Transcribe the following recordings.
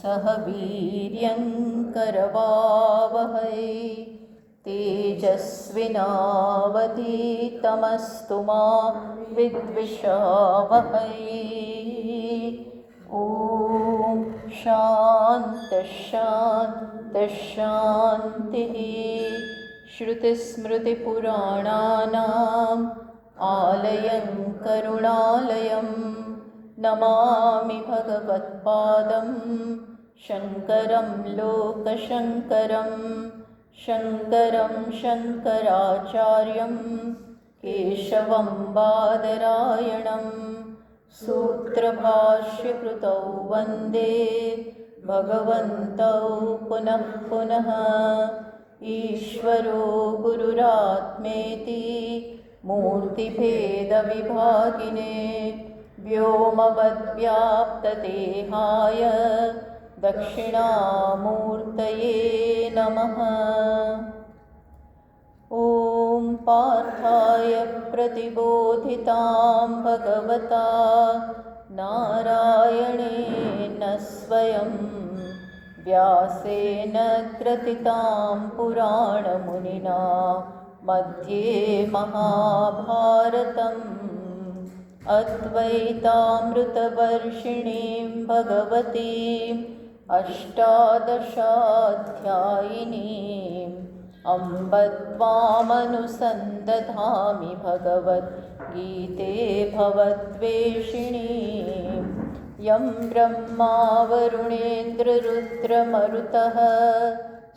सह वीर्यं करवावहै तेजस्विनावधीतमस्तु मा विद्विषावहै। ॐ शान्तिः। श्रुतिस्मृतिपुराणानाम् आलयं करुणालयं नमामि भगवत्पादं शङ्करं लोकशङ्करं शङ्कराचार्यं केशवं बादरायणं सूत्रभाष्यकृतौ वन्दे भगवन्तौ पुनः पुनः। ईश्वरो गुरुरात्मेति मूर्तिभेदविभागिने व्योमवद्व्याप्तदेहाय दक्षिणामूर्तये नमः। ॐ पार्थाय प्रतिबोधितां भगवता नारायणेन स्वयं व्यासेन ग्रथितां पुराणमुनिना मध्ये महाभारतम् अद्वैतामृतवर्षिणीं भगवतीम् अष्टादशाध्यायिनीम् अम्ब त्वामनुसन्दधामि भगवद्गीते भवद्वेषिणीम्। यं ब्रह्मा वरुणेन्द्ररुद्रमरुतः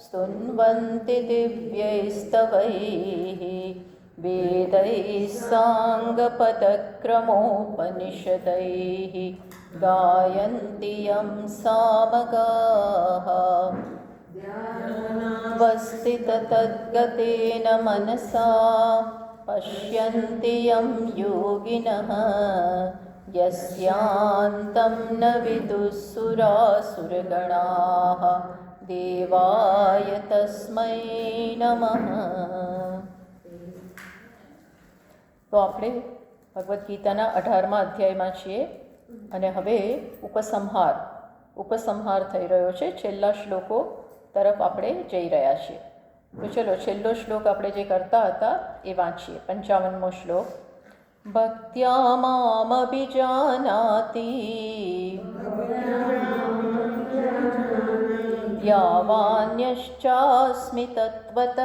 स्तुन्वन्ति दिव्यैस्तवैः वेदैः साङ्गपदक्रमोपनिषदैः गायन्ति यं सामगाः। स्वस्थिततद्गतेन मनसा पश्यन्ति यं योगिनः यस्यान्तं न विदुःसुरासुरगणाः देवाय तस्मै नमः। તો આપણે ભગવદ્ ગીતાના 18મા અધ્યાયમાં છીએ અને હવે ઉપસંહાર થઈ રહ્યો છે. છેલ્લા શ્લોકો તરફ આપણે જઈ રહ્યા છીએ. તો ચલો છેલ્લો શ્લોક આપણે જે કરતા હતા એ વાંચીએ. 55મો શ્લોક. ભક્ત્યા મામભિજાનાતિ યાવાન્યશ્ચાસ્મિ તત્વતઃ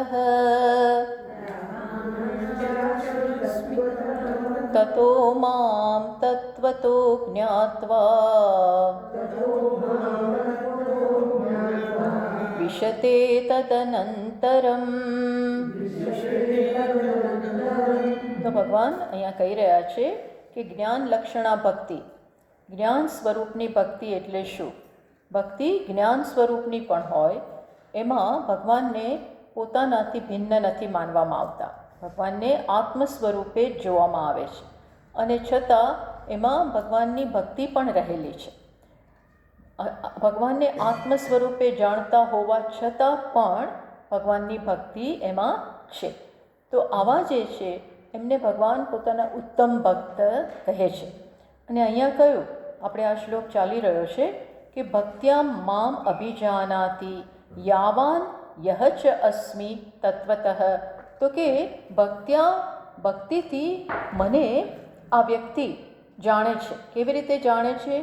તતો માં તત્વતો જ્ઞાત્વા વિશતે તદનંતરમ. તો ભગવાન અહીંયા કહી રહ્યા છે કે જ્ઞાન લક્ષણા ભક્તિ, જ્ઞાન સ્વરૂપની ભક્તિ એટલે શું? ભક્તિ જ્ઞાન સ્વરૂપની પણ હોય, એમાં ભગવાનને પોતાનાથી ભિન્ન નથી માનવામાં આવતા. ભગવાનને આત્મ સ્વરૂપે જ જોવામાં આવે છે અને છતાં એમાં ભગવાનની ભક્તિ પણ રહેલી છે. ભગવાનને આત્મ સ્વરૂપે જાણતા હોવા છતાં પણ ભગવાનની ભક્તિ એમાં છે. તો આવા જે છે એમને ભગવાન પોતાના ઉત્તમ ભક્ત કહે છે. અને અહીંયા કહ્યું, આપણે આ શ્લોક ચાલી રહ્યો છે કે ભક્ત્યા મામ અભિજાનાતિ યાવાન યહ ચ અસ્મિ તત્વતઃ. તો કે ભક્તિથી મને આ વ્યક્તિ જાણે છે. કેવી રીતે જાણે છે?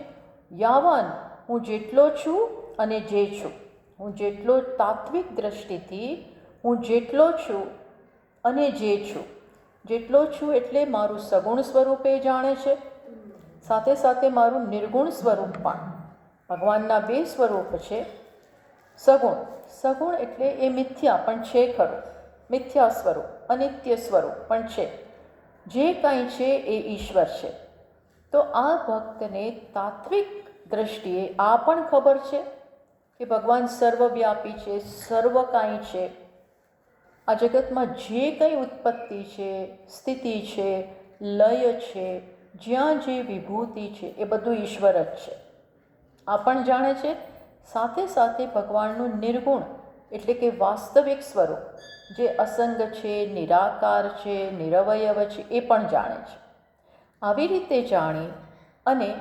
યાવાન, હું જેટલો છું અને જે છું. હું જેટલો તાત્વિક દ્રષ્ટિથી હું જેટલો છું અને જે છું. જેટલો છું એટલે મારું સગુણ સ્વરૂપ એ જાણે છે, સાથે સાથે મારું નિર્ગુણ સ્વરૂપ પણ. ભગવાનના બે સ્વરૂપ છે. સગુણ એટલે એ મિથ્યા પણ છે ખરું, મિથ્યા સ્વરૂપ, અનિત્ય સ્વરૂપ પણ છે. જે કાંઈ છે એ ઈશ્વર છે. તો આ ભક્તને તાત્વિક દ્રષ્ટિએ આ પણ ખબર છે કે ભગવાન સર્વવ્યાપી છે, સર્વ કાંઈ છે. આ જગતમાં જે કંઈ ઉત્પત્તિ છે, સ્થિતિ છે, લય છે, જ્યાં જે વિભૂતિ છે એ બધું ઈશ્વર જ છે. આ પણ જાણે છે. સાથે સાથે ભગવાનનું નિર્ગુણ એટલે કે વાસ્તવિક સ્વરૂપ જે અસંગ છે, નિરાકાર છે, નિરવયવ છે એ પણ જાણે છે. આવી રીતે જાણી અને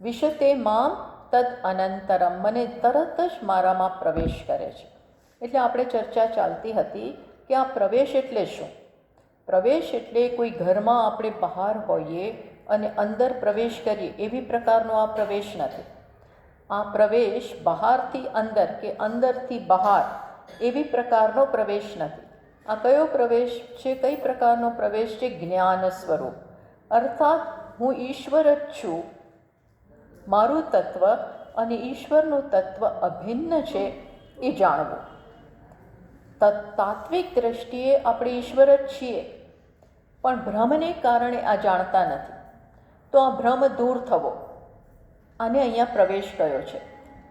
વિશતે મામ તદ અનંતરમ, મને તરત જ મારામાં પ્રવેશ કરે છે. એટલે આપણે ચર્ચા ચાલતી હતી કે આ પ્રવેશ એટલે શું? પ્રવેશ એટલે કોઈ ઘરમાં આપણે બહાર હોઈએ અને અંદર પ્રવેશ કરીએ એવી પ્રકારનો આ પ્રવેશ નથી. આ પ્રવેશ બહારથી અંદર કે અંદરથી બહાર એવી પ્રકારનો પ્રવેશ નથી. આ કયો પ્રવેશ છે? કઈ પ્રકારનો પ્રવેશ છે? જ્ઞાન સ્વરૂપ. અર્થાત હું ઈશ્વર જ છું, મારું તત્વ અને ઈશ્વરનું તત્વ અભિન્ન છે એ જાણવું. તાત્વિક દ્રષ્ટિએ આપણે ઈશ્વર જ છીએ, પણ ભ્રમને કારણે આ જાણતા નથી. તો આ ભ્રમ દૂર થવો, આને અહીંયા પ્રવેશ કયો છે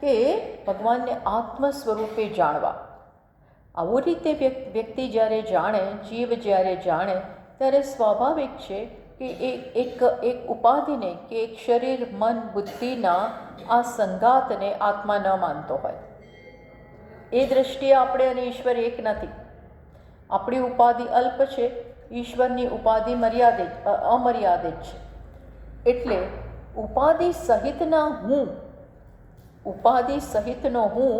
કે ભગવાનને આત્મ સ્વરૂપે જાણવા. આવું રીતે વ્યક્તિ જ્યારે જાણે, જીવ જ્યારે જાણે, ત્યારે સ્વાભાવિક છે કે એક ઉપાધિને કે એક શરીર, મન, બુદ્ધિના આ સંગાતને આત્મા ન માનતો હોય. એ દૃષ્ટિએ આપણે અને ઈશ્વર એક નથી. આપણી ઉપાધિ અલ્પ છે, ઈશ્વરની ઉપાધિ અમર્યાદિત છે. એટલે ઉપાધિ સહિતના હું, ઉપાધિ સહિતનો હું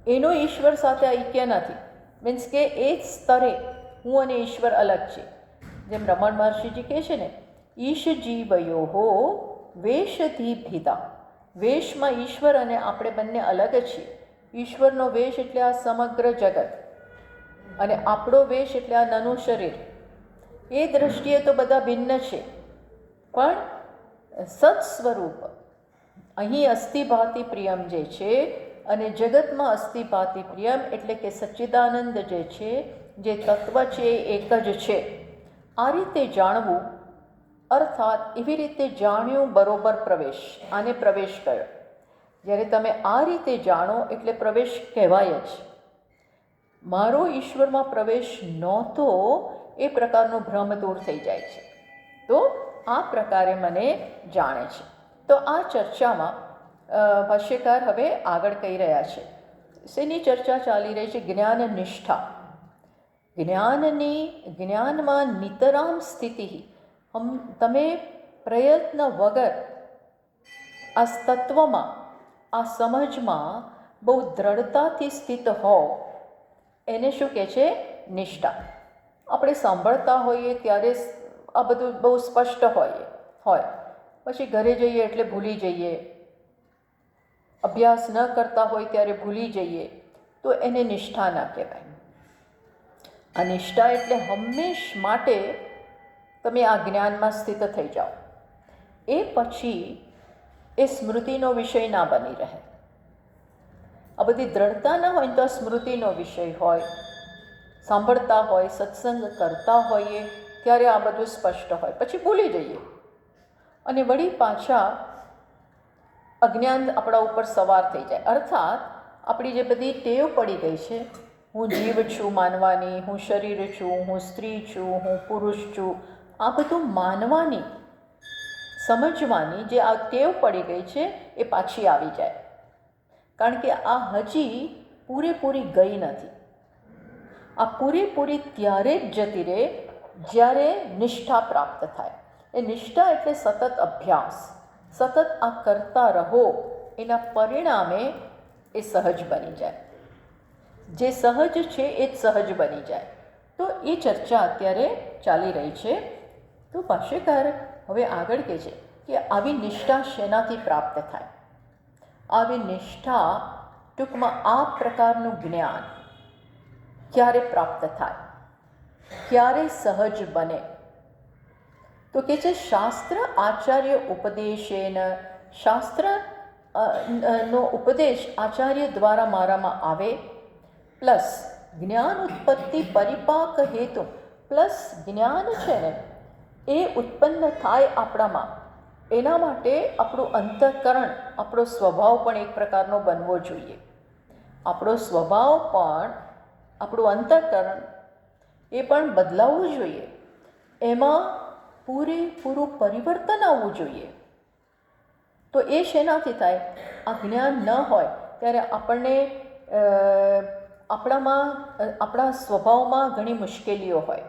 એનો ઈશ્વર સાથે ઐક્ય નથી. મીન્સ કે એ જ સ્તરે હું અને ઈશ્વર અલગ છે. જેમ રમણ મહર્ષિજી કહે છે ને, ઈશ જીવયોહો વેશથી ભીદા. વેશમાં ઈશ્વર અને આપણે બંને અલગ છીએ. ઈશ્વરનો વેશ એટલે આ સમગ્ર જગત, અને આપણો વેશ એટલે આ નાનું શરીર. એ દ્રષ્ટિએ તો બધા ભિન્ન છે, પણ સત સ્વરૂપ અહીં અસ્થિભાતિ પ્રિયમ જે છે અને જગતમાં અસ્થિભાતિ પ્રિયમ એટલે કે સચ્ચિદાનંદ જે છે, જે તત્વ છે એ એક જ છે. આ રીતે જાણવું, અર્થાત એવી રીતે જાણ્યું બરોબર પ્રવેશ. આને પ્રવેશ કયો. જ્યારે તમે આ રીતે જાણો એટલે પ્રવેશ કહેવાય જ. મારો ઈશ્વરમાં પ્રવેશ નહોતો એ પ્રકારનો ભ્રમ દૂર થઈ જાય છે. તો આ પ્રકારે મને જાણે છે. તો આ ચર્ચામાં ભાષ્યકાર હવે આગળ કહી રહ્યા છે. શેની ચર્ચા ચાલી રહી છે? જ્ઞાન નિષ્ઠા. જ્ઞાનમાં નિતરામ સ્થિતિ. તમે પ્રયત્ન વગર આ તત્વમાં, આ સમજમાં બહુ દ્રઢતાથી સ્થિત હો, એને શું કહે છે? નિષ્ઠા. આપણે સાંભળતા હોઈએ ત્યારે આ બધું બહુ સ્પષ્ટ હોય, પછી ઘરે જઈએ એટલે ભૂલી જઈએ, અભ્યાસ ન કરતા હોય ત્યારે ભૂલી જઈએ, તો એને નિષ્ઠા ના કહેવાય. આ નિષ્ઠા એટલે હંમેશ માટે તમે આ જ્ઞાનમાં સ્થિત થઈ જાઓ. એ પછી એ સ્મૃતિનો વિષય ના બની રહે. આ બધી દ્રઢતા ના હોય તો આ સ્મૃતિનો વિષય હોય. સાંભળતા હોય, સત્સંગ કરતા હોઈએ ત્યારે આ બધું સ્પષ્ટ હોય, પછી ભૂલી જઈએ અને વળી પાછા અજ્ઞાન આપણા ઉપર સવાર થઈ જાય. અર્થાત આપણી જે બધી ટેવ પડી ગઈ છે, હું જીવ છું માનવાની, હું શરીર છું, હું સ્ત્રી છું, હું પુરુષ છું, આ બધું માનવાની, સમજવાની જે આ ટેવ પડી ગઈ છે એ પાછી આવી જાય. કારણ કે આ હજી પૂરેપૂરી ગઈ નથી. આ પૂરેપૂરી ત્યારે જ જતી રહે જ્યારે નિષ્ઠા પ્રાપ્ત થાય. એ નિષ્ઠા એટલે સતત અભ્યાસ, સતત આ કરતા રહો, એના પરિણામે એ સહજ બની જાય. જે સહજ છે એ જ સહજ બની જાય. તો એ ચર્ચા અત્યારે ચાલી રહી છે. તો ભાષ્યકાર હવે આગળ કહે છે કે આવી નિષ્ઠા શેનાથી પ્રાપ્ત થાય? આવી નિષ્ઠા, ટૂંકમાં આ પ્રકારનું જ્ઞાન ક્યારે પ્રાપ્ત થાય, ક્યારે સહજ બને? તો કે છે શાસ્ત્ર આચાર્ય ઉપદેશેન. શાસ્ત્ર નો ઉપદેશ આચાર્ય દ્વારા મારામાં આવે, પ્લસ જ્ઞાન ઉત્પત્તિ પરિપાક હેતુ, પ્લસ જ્ઞાન છે ને એ ઉત્પન્ન થાય આપણામાં, એના માટે આપણું અંતઃકરણ, આપણો સ્વભાવ પણ એક પ્રકારનો બનવો જોઈએ. આપણો સ્વભાવ પણ, આપણું અંતઃકરણ એ પણ બદલાવવું જોઈએ. એમાં પૂરેપૂરું પરિવર્તન આવવું જોઈએ. તો એ શેનાથી થાય? આ જ્ઞાન ન હોય ત્યારે આપણને આપણા સ્વભાવમાં ઘણી મુશ્કેલીઓ હોય.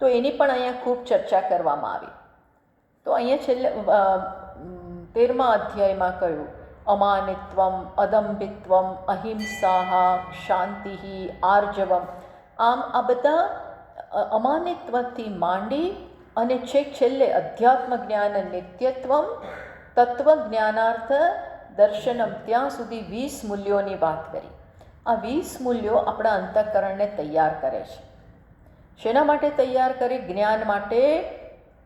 તો એની પણ અહીંયા ખૂબ ચર્ચા કરવામાં આવી. તો અહીંયા છેલ્લે 13મા અધ્યાયમાં કહ્યું અમાનિત્વમ, અદંભિત્વમ, અહિંસા, શાંતિ, આર્જવમ. આમ આ બધા અમાનિત્વથી માંડી અને છેલ્લે અધ્યાત્મ જ્ઞાન, નિત્યત્વમ, તત્વજ્ઞાનાર્થ દર્શનમ, ત્યાં સુધી 20 મૂલ્યોની વાત કરી. આ 20 મૂલ્યો આપણા અંતઃકરણને તૈયાર કરે છે. શેના માટે તૈયાર કરે? જ્ઞાન માટે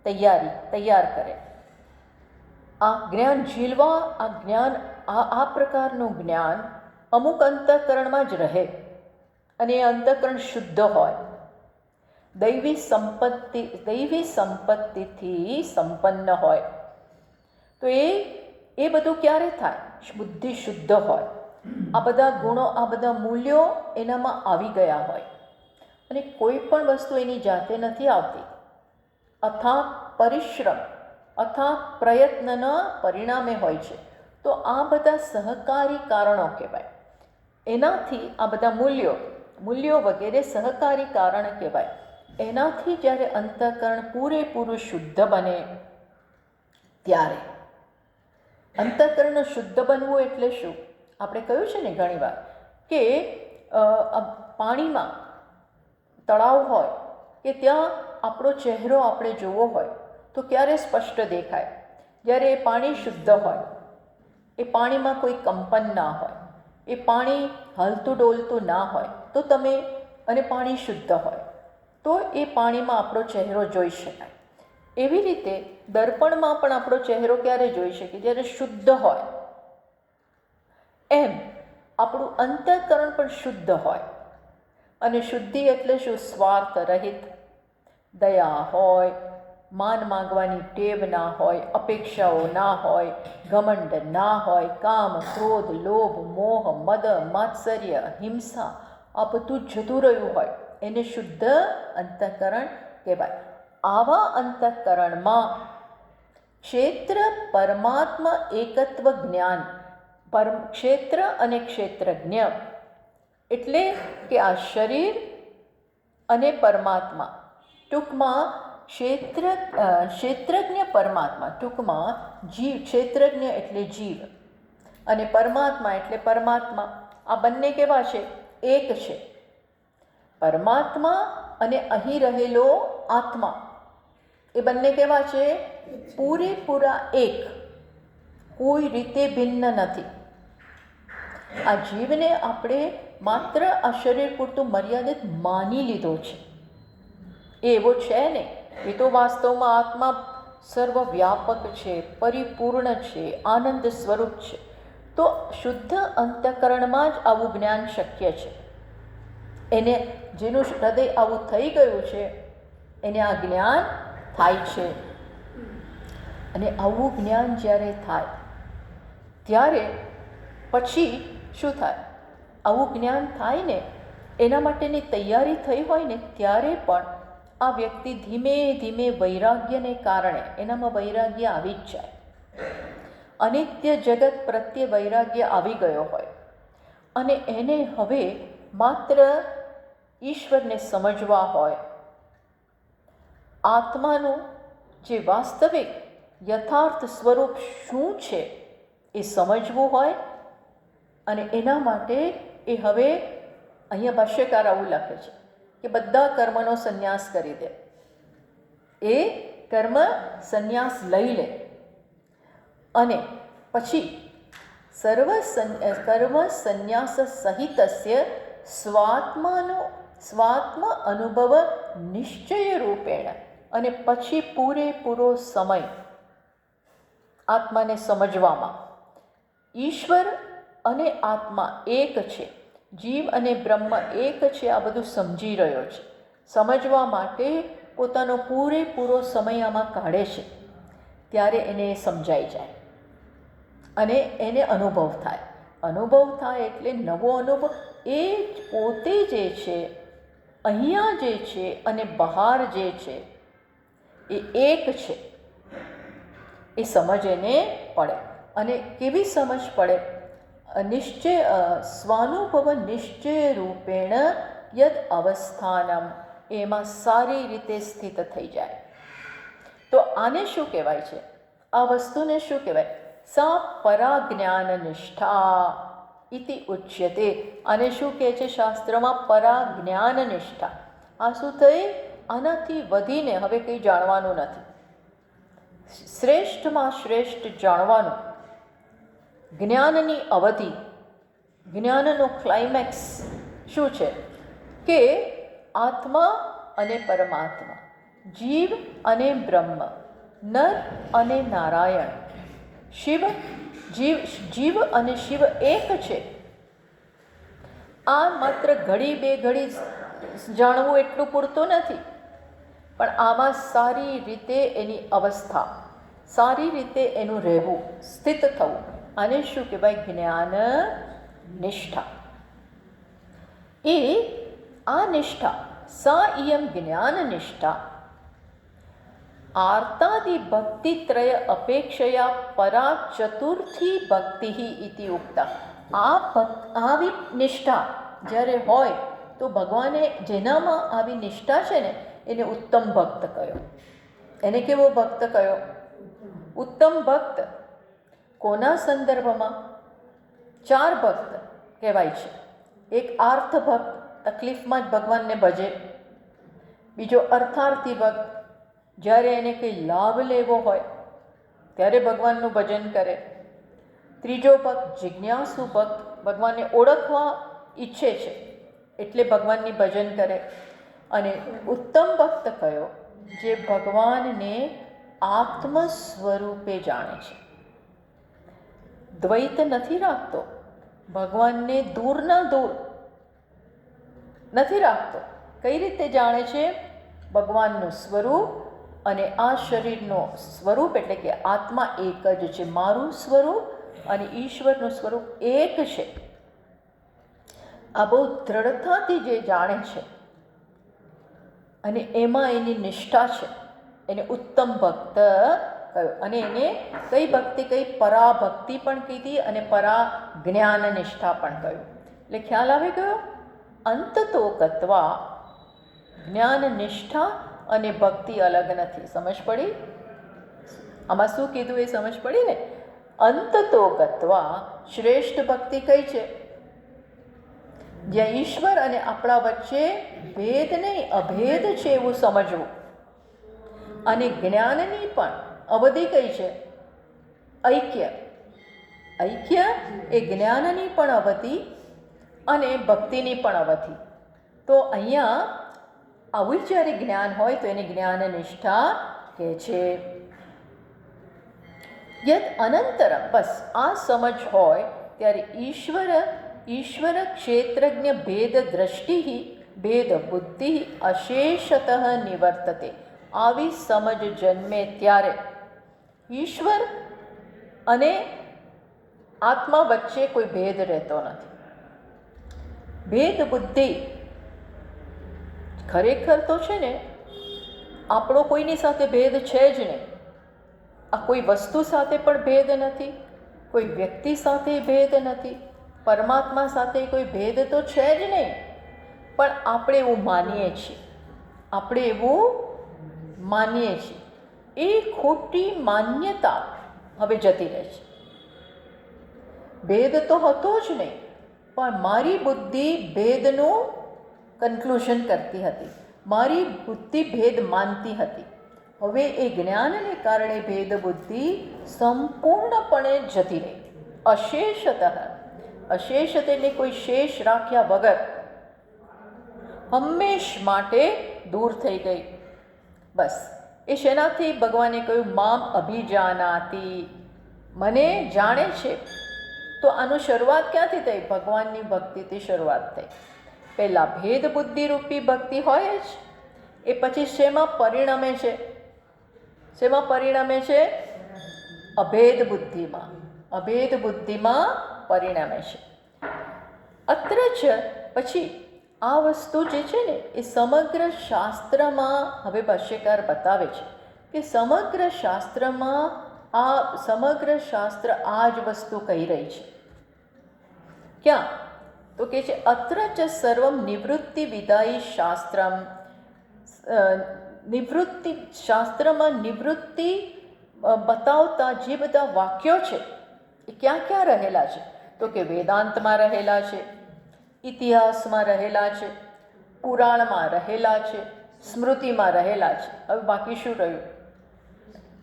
તૈયાર કરે. આ જ્ઞાન ઝીલવા, આ જ્ઞાન આ પ્રકારનું જ્ઞાન અમુક અંતઃકરણમાં જ રહે અને એ અંતઃકરણ શુદ્ધ હોય, દૈવી સંપત્તિથી સંપન્ન હોય. તો એ બધું ક્યારે થાય? બુદ્ધિ શુદ્ધ હોય, આ બધા ગુણો, આ બધા મૂલ્યો એનામાં આવી ગયા હોય. અને કોઈ પણ વસ્તુ એની જાતે નથી આવતી. અથાગ પરિશ્રમ, અથાગ પ્રયત્નના પરિણામે હોય છે. તો આ બધા સહકારી કારણો કહેવાય. એનાથી આ બધા મૂલ્યો વગેરે સહકારી કારણ કહેવાય. એનાથી જ્યારે અંતઃકરણ પૂરેપૂરું શુદ્ધ બને ત્યારે, અંતઃકરણ શુદ્ધ બનવું એટલે શું? આપણે કહ્યું છે ને ઘણીવાર કે પાણીમાં તળાવ હોય કે ત્યાં આપણો ચહેરો આપણે જોવો હોય તો ક્યારે સ્પષ્ટ દેખાય? જ્યારે એ પાણી શુદ્ધ હોય, એ પાણીમાં કોઈ કંપન ના હોય, એ પાણી હલતું ડોલતું ના હોય તો તમે, અને પાણી શુદ્ધ હોય તો એ પાણીમાં આપણો ચહેરો જોઈ શકાય. એવી રીતે દર્પણમાં પણ આપણો ચહેરો ક્યારે જોઈ શકીએ? જ્યારે શુદ્ધ હોય. એમ આપણું અંતઃકરણ પણ શુદ્ધ હોય. અને શુદ્ધિ એટલે શું? સ્વાર્થ રહિત, દયા હોય, માન માંગવાની ટેવ ના હોય, અપેક્ષાઓ ના હોય, ઘમંડ ના હોય, કામ, ક્રોધ, લોભ, મોહ, મદ, માત્સર્ય, હિંસા, આ બધું જતું રહ્યું હોય, એને શુદ્ધ અંતઃકરણ કહેવાય. આવા અંતઃકરણમાં ક્ષેત્ર પરમાત્મા એકત્વ જ્ઞાન, ક્ષેત્ર અને ક્ષેત્રજ્ઞ એટલે કે આ શરીર અને પરમાત્મા, ટૂંકમાં ક્ષેત્રજ્ઞ પરમાત્મા, ટૂંકમાં જીવ, ક્ષેત્રજ્ઞ એટલે જીવ અને પરમાત્મા એટલે પરમાત્મા. આ બંને કેવા છે? એક છે. પરમાત્મા અને અહીં રહેલો આત્મા, એ બંને કેવા છે? પૂરેપૂરા એક, કોઈ રીતે ભિન્ન નથી. આ જીવને આપણે માત્ર આ શરીર પૂરતું મર્યાદિત માની લીધો છે. એ એવો છે ને, એ તો વાસ્તવમાં આત્મા સર્વવ્યાપક છે, પરિપૂર્ણ છે, આનંદ સ્વરૂપ છે. તો શુદ્ધ અંતઃકરણમાં જ આવું જ્ઞાન શક્ય છે. એને, જેનું હૃદય આવું થઈ ગયું છે, એને આ જ્ઞાન થાય છે. અને આવું જ્ઞાન જ્યારે થાય ત્યારે પછી શું થાય? આવું જ્ઞાન થાય ને, એના માટેની તૈયારી થઈ હોય ને, ત્યારે પણ આ વ્યક્તિ ધીમે ધીમે વૈરાગ્યને કારણે, એનામાં વૈરાગ્ય આવી જ જાય. અનિત્ય જગત પ્રત્યે વૈરાગ્ય આવી ગયો હોય અને એને હવે માત્ર ઈશ્વરને સમજવા હોય, આત્માનું જે વાસ્તવિક યથાર્થ સ્વરૂપ શું છે એ સમજવું હોય. અને એના માટે એ હવે, અહીંયા ભાષ્યકાર આવું લખે છે કે બધા કર્મનો સંન્યાસ કરી દે. એ કર્મ સંન્યાસ લઈ લે અને પછી કર્મ સંન્યાસ સહિતસ્ય સ્વાત્મ અનુભવ નિશ્ચય રૂપેણ, અને પછી પૂરેપૂરો સમય આત્માને સમજવામાં. ઈશ્વર અને આત્મા એક છે, જીવ અને બ્રહ્મ એક છે, આ બધું સમજી રહ્યો છે. સમજવા માટે પોતાનો પૂરેપૂરો સમય આમાં કાઢે છે. ત્યારે એને સમજાઈ જાય અને એને અનુભવ થાય. અનુભવ થાય એટલે નવો અનુભવ. એ પોતે જે છે, અહીંયા જે છે અને બહાર જે છે, એ એક છે. એ સમજ એને પડે. અને કેવી સમજ પડે? નિશ્ચય, સ્વાનુભવ નિશ્ચય રૂપેણ યદ અવસ્થાનમ, એમાં સારી રીતે સ્થિત થઈ જાય. તો આને શું કહેવાય છે? આ વસ્તુને શું કહેવાય? સા પરાજ્ઞાન નિષ્ઠા ઇતિ ઉચ્યતે. અને શું કહે છે શાસ્ત્રમાં? પરાજ્ઞાન નિષ્ઠા. આ શું થઈ? આનાથી વધીને હવે કંઈ જાણવાનું નથી. શ્રેષ્ઠમાં શ્રેષ્ઠ જાણવાનું. જ્ઞાનની અવધિ, જ્ઞાનનો ક્લાઇમેક્સ શું છે? કે આત્મા અને પરમાત્મા, જીવ અને બ્રહ્મ, નર અને નારાયણ, જીવ અને શિવ એક છે. આ માત્ર ઘડી બે ઘડી જાણવું એટલું પૂરતું નથી, પણ આમાં સારી રીતે એની અવસ્થા, સારી રીતે એનું રહેવું, સ્થિત થવું, આને શું કહેવાય? જ્ઞાન નિષ્ઠા. એ આ નિષ્ઠા, સા ઇયમ જ્ઞાન નિષ્ઠા આર્તાદિ ભક્તિત્રય અપેક્ષયા પરા ચતુર્થી ભક્તિ ઇતિ ઉક્તા. આવી નિષ્ઠા જ્યારે હોય તો ભગવાને જેનામાં આવી નિષ્ઠા છે ને એને ઉત્તમ ભક્ત કહ્યો. એને કેવો ભક્ત કહ્યો? ઉત્તમ ભક્ત. કોના સંદર્ભમાં? 4 ભક્ત કહેવાય છે. એક આર્થ ભક્ત, તકલીફમાં જ ભગવાનને ભજે. બીજો અર્થાર્થી ભક્ત, જ્યારે એને કંઈ લાભ લેવો હોય ત્યારે ભગવાનનું ભજન કરે. ત્રીજો ભક્ત જિજ્ઞાસુ ભક્ત, ભગવાનને ઓળખવા ઈચ્છે છે એટલે ભગવાનની ભજન કરે. અને ઉત્તમ ભક્ત કયો? જે ભગવાનને આત્મ સ્વરૂપે જાણે છે, દ્વૈત નથી રાખતો, ભગવાનને દૂરના દૂર નથી રાખતો. કઈ રીતે જાણે છે? ભગવાનનું સ્વરૂપ અને આ શરીરનો સ્વરૂપ એટલે કે આત્મા એક જ છે. મારું સ્વરૂપ અને ઈશ્વરનું સ્વરૂપ એક છે. આ બહુ દ્રઢતાથી જે જાણે છે અને એમાં એની નિષ્ઠા છે, એને ઉત્તમ ભક્ત કહ્યું. અને એને કઈ ભક્તિ કઈ? પરાભક્તિ પણ કીધી અને પરા જ્ઞાન નિષ્ઠા પણ કહ્યું. એટલે ખ્યાલ આવી ગયો? અંતતો ગત્વા જ્ઞાન નિષ્ઠા અને ભક્તિ અલગ નથી. સમજ પડી? આમાં શું કીધું એ સમજ પડી ને? અંતતો ગત્વા શ્રેષ્ઠ ભક્તિ કઈ છે? જ્યાં ઈશ્વર અને આપણા વચ્ચે ભેદ નહીં, અભેદ છે એવું સમજવું. અને જ્ઞાનની પણ અવધિ કઈ છે? ઐક્ય. ઐક્ય એ જ્ઞાનની પણ અવધિ અને ભક્તિની પણ અવધિ. તો અહીંયા આવું જ્યારે જ્ઞાન હોય તો એને જ્ઞાન નિષ્ઠા કહે છે. યદ અનંતરમ, બસ આ સમજ હોય ત્યારે ઈશ્વર ક્ષેત્રજ્ઞ ભેદ દ્રષ્ટિ ભેદ બુદ્ધિ અશેષતઃ નિવર્તતે. આવી સમજ જન્મે ત્યારે ઈશ્વર અને આત્મા વચ્ચે કોઈ ભેદ રહેતો નથી. ભેદ બુદ્ધિ ખરેખર તો છે ને, આપણો કોઈની સાથે ભેદ છે જ નહીં. આ કોઈ વસ્તુ સાથે પણ ભેદ નથી, કોઈ વ્યક્તિ સાથે ભેદ નથી, પરમાત્મા સાથે કોઈ ભેદ તો છે જ નહીં. પણ આપણે એવું માનીએ છીએ, આપણે એવું માનીએ છીએ. એ ખોટી માન્યતા હવે જતી રહે છે. ભેદ તો હતો જ નહીં, પણ મારી બુદ્ધિ ભેદનું કન્ક્લુઝન કરતી હતી, મારી બુદ્ધિ ભેદ માનતી હતી. હવે એ જ્ઞાનને કારણે ભેદ બુદ્ધિ સંપૂર્ણપણે જતી રહી. અશેષતઃ, અશેષ એટલે કોઈ શેષ રાખ્યા વગર હંમેશ માટે દૂર થઈ ગઈ. બસ એ શેનાથી? ભગવાને કહ્યું મામ અભિજાનાતિ, મને જાણે છે. તો આનું શરૂઆત ક્યાંથી થઈ? ભગવાનની ભક્તિથી શરૂઆત થઈ. પહેલાં ભેદ બુદ્ધિ રૂપી ભક્તિ હોય જ, એ પછી શેમાં પરિણમે છે? શેમાં પરિણમે છે? અભેદ બુદ્ધિમાં. અભેદ બુદ્ધિમાં પરિણમે છે. અત્ર જ પછી આ વસ્તુ જે છે ને એ સમગ્ર શાસ્ત્રમાં હવે ભાષ્યકાર બતાવે છે કે સમગ્ર શાસ્ત્રમાં સમગ્ર શાસ્ત્ર આ જ વસ્તુ કહી રહી છે. ક્યાં? તો કે છે અત્ર ચ સર્વમ નિવૃત્તિ વિદાયી શાસ્ત્રમ. નિવૃત્તિ શાસ્ત્રમાં નિવૃત્તિ બતાવતા જે બધા વાક્યો છે એ ક્યાં ક્યાં રહેલા છે? તો કે વેદાંતમાં રહેલા છે, ઇતિહાસમાં રહેલા છે, પુરાણમાં રહેલા છે, સ્મૃતિમાં રહેલા છે. હવે બાકી શું રહ્યું?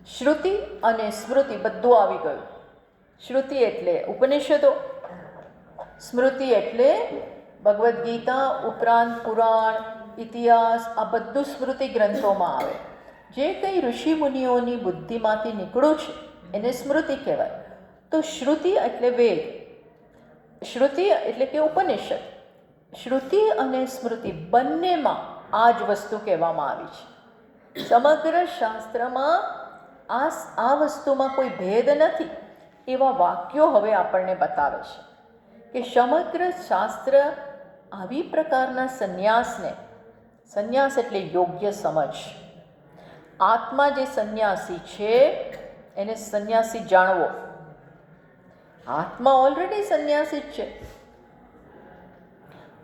શ્રુતિ અને સ્મૃતિ બધું આવી ગયું. શ્રુતિ એટલે ઉપનિષદો, સ્મૃતિ એટલે ભગવદ્ ગીતા ઉપરાંત પુરાણ, ઇતિહાસ, આ બધું સ્મૃતિ ગ્રંથોમાં આવે. જે કંઈ ઋષિ મુનિઓની બુદ્ધિમાંથી નીકળ્યું છે એને સ્મૃતિ કહેવાય. તો શ્રુતિ એટલે વેદ, શ્રુતિ એટલે કે ઉપનિષદ. શ્રુતિ અને સ્મૃતિ બંનેમાં આ જ વસ્તુ કહેવામાં આવી છે. સમગ્ર શાસ્ત્રમાં આ વસ્તુમાં કોઈ ભેદ નથી એવા વાક્યો હવે આપણને બતાવે છે કે સમગ્ર શાસ્ત્ર આવી પ્રકારના સંન્યાસને, સંન્યાસ એટલે યોગ્ય સમજ, આત્મા જે સંન્યાસી છે એને સંન્યાસી જાણવો. આત્મા ઓલરેડી સંન્યાસી જ છે.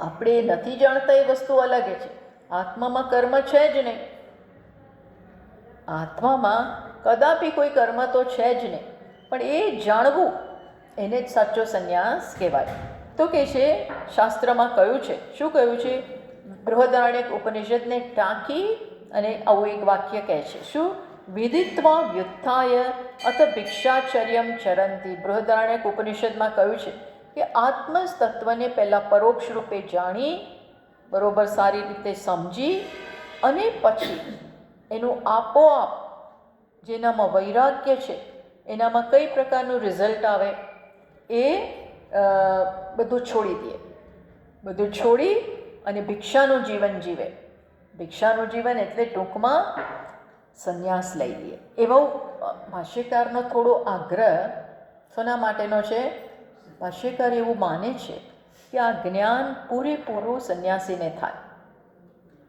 આપણે નથી જાણતા એ વસ્તુ અલગ છે. આત્મામાં કર્મ છે જ નહીં. આત્મામાં કદાપી કોઈ કર્મ તો છે જ નહીં, પણ એ જાણવું એને જ સાચો સંન્યાસ કહેવાય. તો કે છે શાસ્ત્રમાં કહ્યું છે, શું કહ્યું છે? બૃહદારણ્યક ઉપનિષદને ટાંકી અને આવું એક વાક્ય કહે છે, શું? વિદિત્વા વ્યુત્થાય અથ ભિક્ષાચર્યમ ચરંતી. બૃહદારણ્યક ઉપનિષદમાં કહ્યું છે કે આત્મતત્વને પહેલાં પરોક્ષ રૂપે જાણી, બરોબર સારી રીતે સમજી અને પછી એનું આપોઆપ જેનામાં વૈરાગ્ય છે એનામાં કઈ પ્રકારનું રિઝલ્ટ આવે એ બધું છોડી દે. બધું છોડી અને ભિક્ષાનું જીવન જીવે. ભિક્ષાનું જીવન એટલે ટૂંકમાં સંન્યાસ લઈ લે. એવો ભાષ્યકારનો થોડો આગ્રહ શેના માટેનો છે? ભાષ્યકાર એવું માને છે કે આ જ્ઞાન પૂરેપૂરું સંન્યાસીને થાય,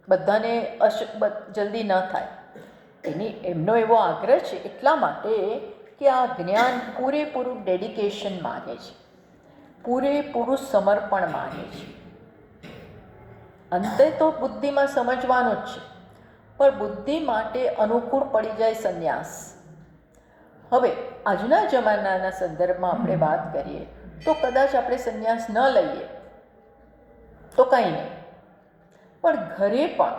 બધાને જલ્દી ન થાય. એમનો એવો આગ્રહ છે એટલા માટે કે આ જ્ઞાન પૂરેપૂરું ડેડિકેશન માગે છે, પૂરેપૂરું સમર્પણ માગે છે. અંતે તો બુદ્ધિમાં સમજવાનું જ છે, પણ બુદ્ધિ માટે અનુકૂળ પડી જાય સંન્યાસ. હવે આજના જમાનાના સંદર્ભમાં આપણે વાત કરીએ તો કદાચ આપણે સંન્યાસ ન લઈએ તો કંઈ નહીં, પણ ઘરે પણ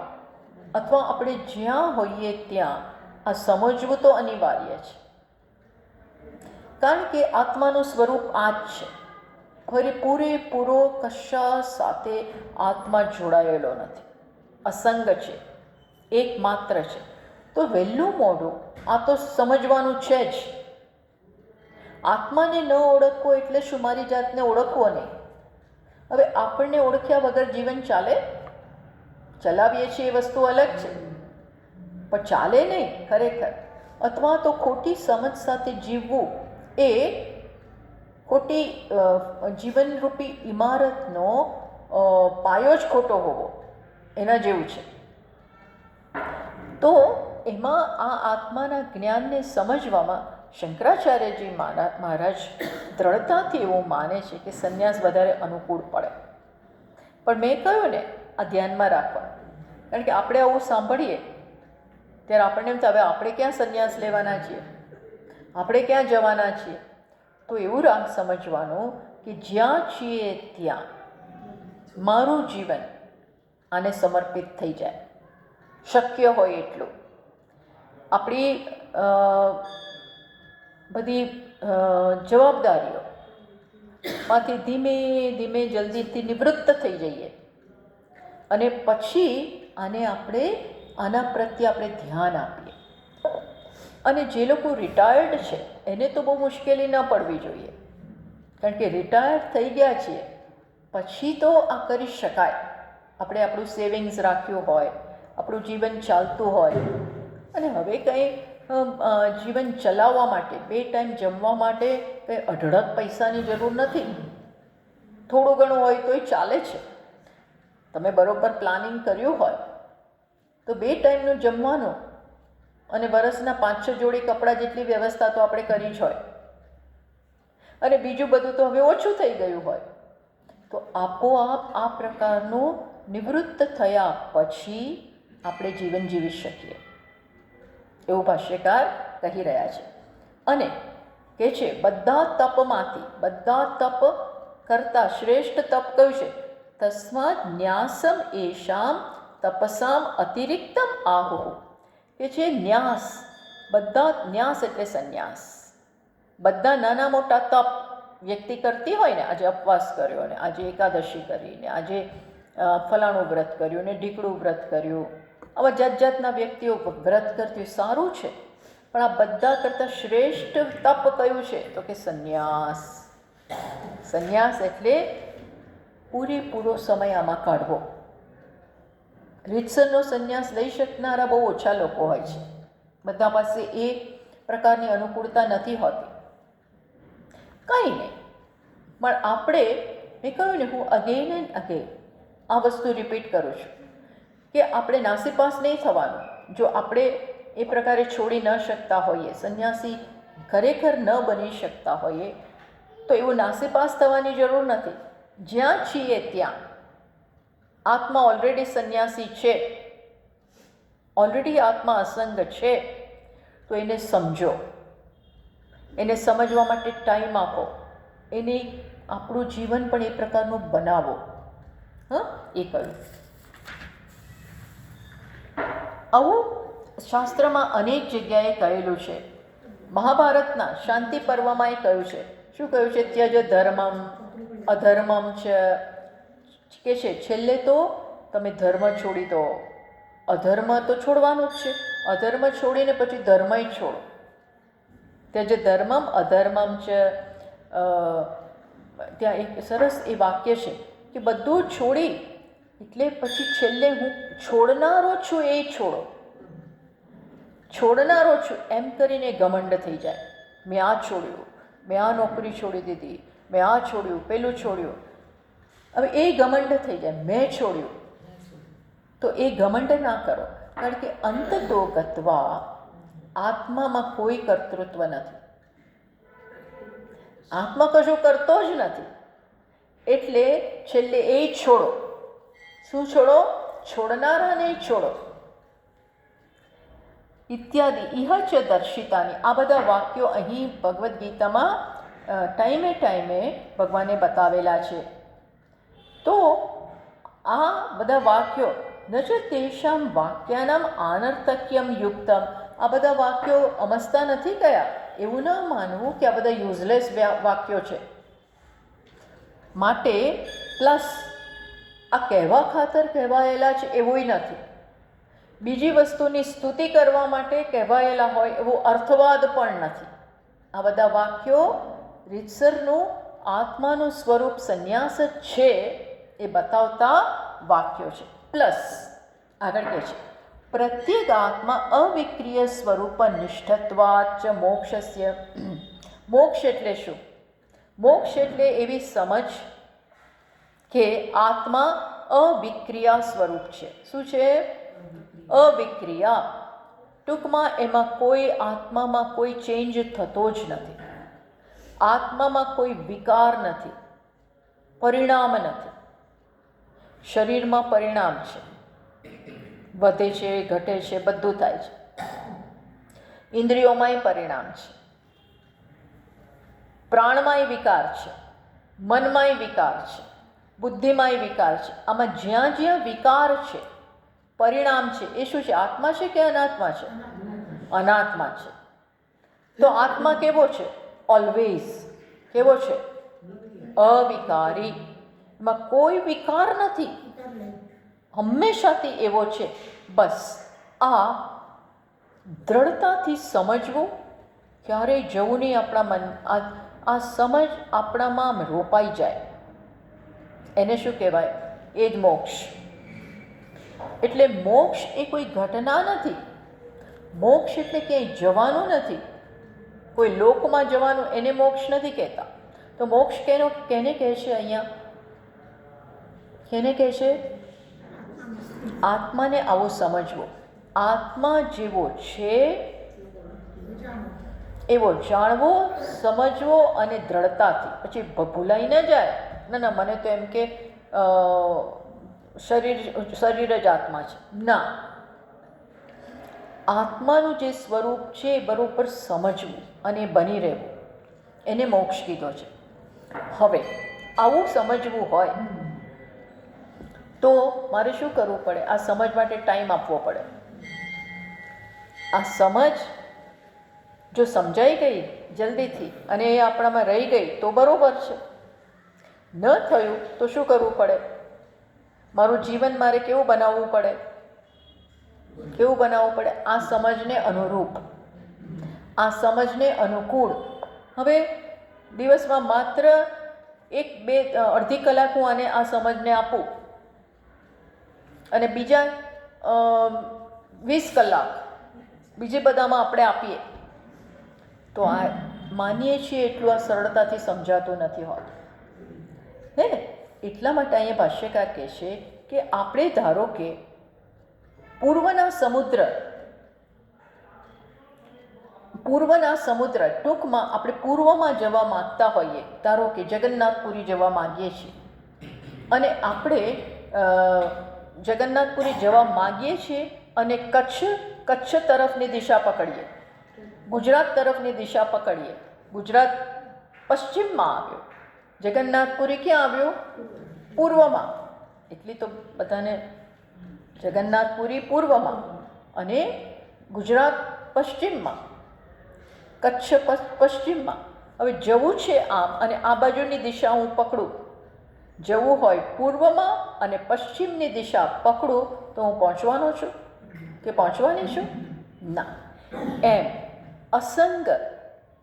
અથવા આપણે જ્યાં હોઈએ ત્યાં આ સમજવું તો અનિવાર્ય છે. કારણ કે આત્માનું સ્વરૂપ આ જ છે. ફરી પૂરેપૂરો કશા સાથે આત્મા જોડાયેલો નથી, અસંગ છે, એકમાત્ર છે. તો વહેલું મોડું આ તો સમજવાનું છે જ. આત્માને ન ઓળખવો એટલે શું? મારી જાતને ઓળખવો નહીં. હવે આપણને ઓળખ્યા વગર જીવન ચાલે? ચલાવીએ છીએ એ વસ્તુ અલગ છે, પણ ચાલે નહીં ખરેખર. અથવા તો ખોટી સમજ સાથે જીવવું એ ખોટી જીવનરૂપી ઇમારતનો પાયો જ ખોટો હોવો એના જેવું છે. તો એમાં આ આત્માના જ્ઞાનને સમજવામાં શંકરાચાર્યજી મહારાજ દ્રઢતાથી એવું માને છે કે સંન્યાસ વધારે અનુકૂળ પડે. પણ મેં કહ્યું ને, આ ધ્યાનમાં રાખવા. કારણ કે આપણે આવું સાંભળીએ ત્યારે આપણને એમ થાય હવે આપણે ક્યાં સંન્યાસ લેવાના છીએ, આપણે ક્યાં જવાના છીએ. તો એવું સમજવાનું કે જ્યાં છીએ ત્યાં મારું જીવન આને સમર્પિત થઈ જાય, શક્ય હોય એટલું. આપણી બધી જવાબદારીઓમાંથી ધીમે ધીમે જલ્દીથી નિવૃત્ત થઈ જઈએ અને પછી આના પ્રત્યે આપણે ધ્યાન આપીએ. અને જે લોકો રિટાયર્ડ છે એને તો બહુ મુશ્કેલી ન પડવી જોઈએ, કારણ કે રિટાયર્ડ થઈ ગયા છીએ પછી તો આ કરી શકાય. આપણે આપણું સેવિંગ્સ રાખ્યું હોય, આપણું જીવન ચાલતું હોય, અને હવે કંઈ જીવન ચલાવવા માટે, 2 ટાઈમ જમવા માટે કંઈ અઢળક પૈસાની જરૂર નથી. થોડું ઘણું હોય તોય ચાલે છે. તમે બરોબર પ્લાનિંગ કર્યું હોય તો 2 ટાઈમનું જમવાનું અને વરસના 5-6 જોડી કપડાં જેટલી વ્યવસ્થા તો આપણે કરી જ હોય, અને બીજું બધું તો હવે ઓછું થઈ ગયું હોય. તો આપોઆપ આ પ્રકારનું નિવૃત્ત થયા પછી આપણે જીવન જીવી શકીએ એવું ભાષ્યકાર કહી રહ્યા છે. અને કે છે બધા તપમાંથી, બધા તપ કરતાં શ્રેષ્ઠ તપ કયું છે? તસ્માદ ન્યાસમ એશામ તપસામ અતિરિક્તમ આહુ. કે છે ન્યાસ, બધા ન્યાસ એટલે સંન્યાસ. બધા નાના મોટા તપ વ્યક્તિ કરતી હોય ને, આજે ઉપવાસ કર્યો ને, આજે એકાદશી કરીને, આજે ફલાણું વ્રત કર્યું ને ઢીકડું વ્રત કર્યું, આવા જાત જાતના વ્યક્તિઓ વ્રત કરતી હોય, સારું છે. પણ આ બધા કરતાં શ્રેષ્ઠ તપ કયું છે? તો કે સંન્યાસ. સંન્યાસ એટલે પૂરેપૂરો સમય આમાં કાઢવો. રીતસરનો સંન્યાસ લઈ શકનારા બહુ ઓછા લોકો હોય છે. બધા પાસે એ પ્રકારની અનુકૂળતા નથી હોતી. કંઈ નહીં, પણ આપણે, મેં કહ્યું ને, હું અગેન એન્ડ અગેન આ વસ્તુ રિપીટ કરું છું કે આપણે નાસીપાસ નહીં થવાનું. જો આપણે એ પ્રકારે છોડી ન શકતા હોઈએ, સંન્યાસી ખરેખર ન બની શકતા હોઈએ, તો એવું નાસીપાસ થવાની જરૂર નથી. જ્યાં છીએ ત્યાં આત્મા ઓલરેડી સંન્યાસી છે, ઓલરેડી આત્મા અસંગ છે, તો એને સમજો, એને સમજવા માટે ટાઈમ આપો, એને આપણું જીવન પણ એ પ્રકારનું બનાવો. એ કહ્યું. આવું શાસ્ત્રમાં અનેક જગ્યાએ કહેલું છે. મહાભારતના શાંતિ પર્વમાં એ કહ્યું છે. શું કહ્યું છે? ત્યજ ધર્મમ અધર્મમ છે. કે છે છેલ્લે તો તમે ધર્મ છોડી દો. અધર્મ તો છોડવાનું જ છે, અધર્મ છોડીને પછી ધર્મય છોડો. ત્યજ ધર્મમ અધર્મમ છે. ત્યાં એક સરસ એ વાક્ય છે કે બધું છોડી એટલે પછી છેલ્લે હું છોડનારો છું એ છોડો. છોડનારો છું એમ કરીને ઘમંડ થઈ જાય. મેં આ છોડ્યું, મેં આ નોકરી છોડી દીધી, મેં આ છોડ્યું, પેલું છોડ્યું. હવે એ ઘમંડ થઈ જાય, મેં છોડ્યું. તો એ ઘમંડ ના કરો, કારણ કે અંતતો ગત્વા આત્મામાં કોઈ કર્તૃત્વ નથી. આત્મા કશું કરતો જ નથી. એટલે છેલ્લે એ છોડો. શું છોડો? છોડનારાને છોડો. ઇત્યાદિ ઇહ ચ દર્શિતાની. આ બધા વાક્યો અહીં ભગવદ્ ગીતામાં ટાઈમે ટાઈમે ભગવાને બતાવેલા છે. તો આ બધા વાક્યો ન ચ તેષાં વાક્યાનામ આનર્તક્યમ યુક્તમ. આ બધા વાક્યો અમસ્તા નથી કયા. એવું ન માનવું કે આ બધા યુઝલેસ વાક્યો છે માટે પ્લસ આ કહેવા ખાતર કહેવાયેલા છે એવુંય નથી. બીજી વસ્તુની સ્તુતિ કરવા માટે કહેવાયેલા હોય એવો અર્થવાદ પણ નથી. આ બધા વાક્યો રીતસરનું આત્માનું સ્વરૂપ સંન્યાસ જ છે એ બતાવતા વાક્યો છે. પ્લસ આગળ કહે છે પ્રત્યેક આત્મા અવિક્રિય સ્વરૂપ નિષ્ઠત્વાચ મોક્ષસ્ય. મોક્ષ એટલે શું? મોક્ષ એટલે એવી સમજ કે આત્મા અવિક્રિયા સ્વરૂપ છે. શું છે? અવિક્રિયા. ટૂંકમાં એમાં કોઈ આત્મામાં કોઈ ચેન્જ થતો જ નથી. આત્મામાં કોઈ વિકાર નથી, પરિણામ નથી. શરીરમાં પરિણામ છે, વધે છે, ઘટે છે, બધું થાય છે. ઇન્દ્રિયોમાંય પરિણામ છે, પ્રાણમાંય વિકાર છે, મનમાંય વિકાર છે, બુદ્ધિમાંય વિકાર છે. આમાં જ્યાં જ્યાં વિકાર છે, પરિણામ છે, એ શું છે? આત્મા છે કે અનાત્મા છે? અનાત્મા છે. તો આત્મા કેવો છે? ઓલવેઝ કેવો છે? અવિકારી. એમાં કોઈ વિકાર નથી, હંમેશાથી એવો છે. બસ આ દ્રઢતાથી સમજવું, ક્યારેય જવું નહીં આપણા મન. આ સમજ આપણામાં રોપાઈ જાય, એને શું કહેવાય? એ જ મોક્ષ. એટલે મોક્ષ એ કોઈ ઘટના નથી. મોક્ષ એટલે ક્યાંય જવાનું નથી, કોઈ લોકમાં જવાનું, એને મોક્ષ નથી કહેતા. તો મોક્ષ કેને કહે છે અહીંયા? કેને કહે છે? આત્માને આવો સમજવો. આત્મા જેવો છે એવો જાણવો, સમજવો અને દ્રઢતાથી. પછી ભૂલાઈ ન જાય. ના મને તો એમ કે શરીર જ આત્મા છે. ના, આત્માનું જે સ્વરૂપ છે એ બરોબર સમજવું. અને બની રહેવું, એને મોક્ષ કીધો છે. હવે આવું સમજવું હોય તો મારે શું કરવું પડે? આ સમજ માટે ટાઈમ આપવો પડે. આ સમજ જો સમજાઈ ગઈ જલ્દીથી અને એ આપણામાં રહી ગઈ તો બરાબર છે. ન થયું તો શું કરવું પડે? મારું જીવન મારે કેવું બનાવવું પડે? કેવું બનાવવું પડે? આ સમજને અનુરૂપ, આ સમજને અનુકૂળ. હવે દિવસમાં માત્ર 1-2 અડધી કલાક હું આને આ સમજને આપું અને બીજા 20 કલાક બીજે બધામાં આપણે આપીએ તો આ માનીએ છીએ એટલું આ સરળતાથી સમજાતું નથી હોતું, હે ને? એટલા માટે અહીંયા ભાષ્યકાર કહે છે કે આપણે ધારો કે પૂર્વના સમુદ્ર ટૂંકમાં આપણે પૂર્વમાં જવા માગતા હોઈએ, ધારો કે જગન્નાથપુરી જવા માગીએ છીએ અને આપણે જગન્નાથપુરી જવા માગીએ છીએ અને કચ્છ તરફની દિશા પકડીએ, ગુજરાત તરફની દિશા પકડીએ. ગુજરાત પશ્ચિમમાં આવ્યો, જગન્નાથપુરી ક્યાં આવ્યો? પૂર્વમાં. એટલી તો બધાને જગન્નાથપુરી પૂર્વમાં અને ગુજરાત પશ્ચિમમાં, કચ્છ પશ્ચિમમાં. હવે જવું છે આમ અને આ બાજુની દિશા હું પકડું, જવું હોય પૂર્વમાં અને પશ્ચિમની દિશા પકડું તો હું પહોંચવાનો છું કે પહોંચવાની છું? ના. એમ અસંગ,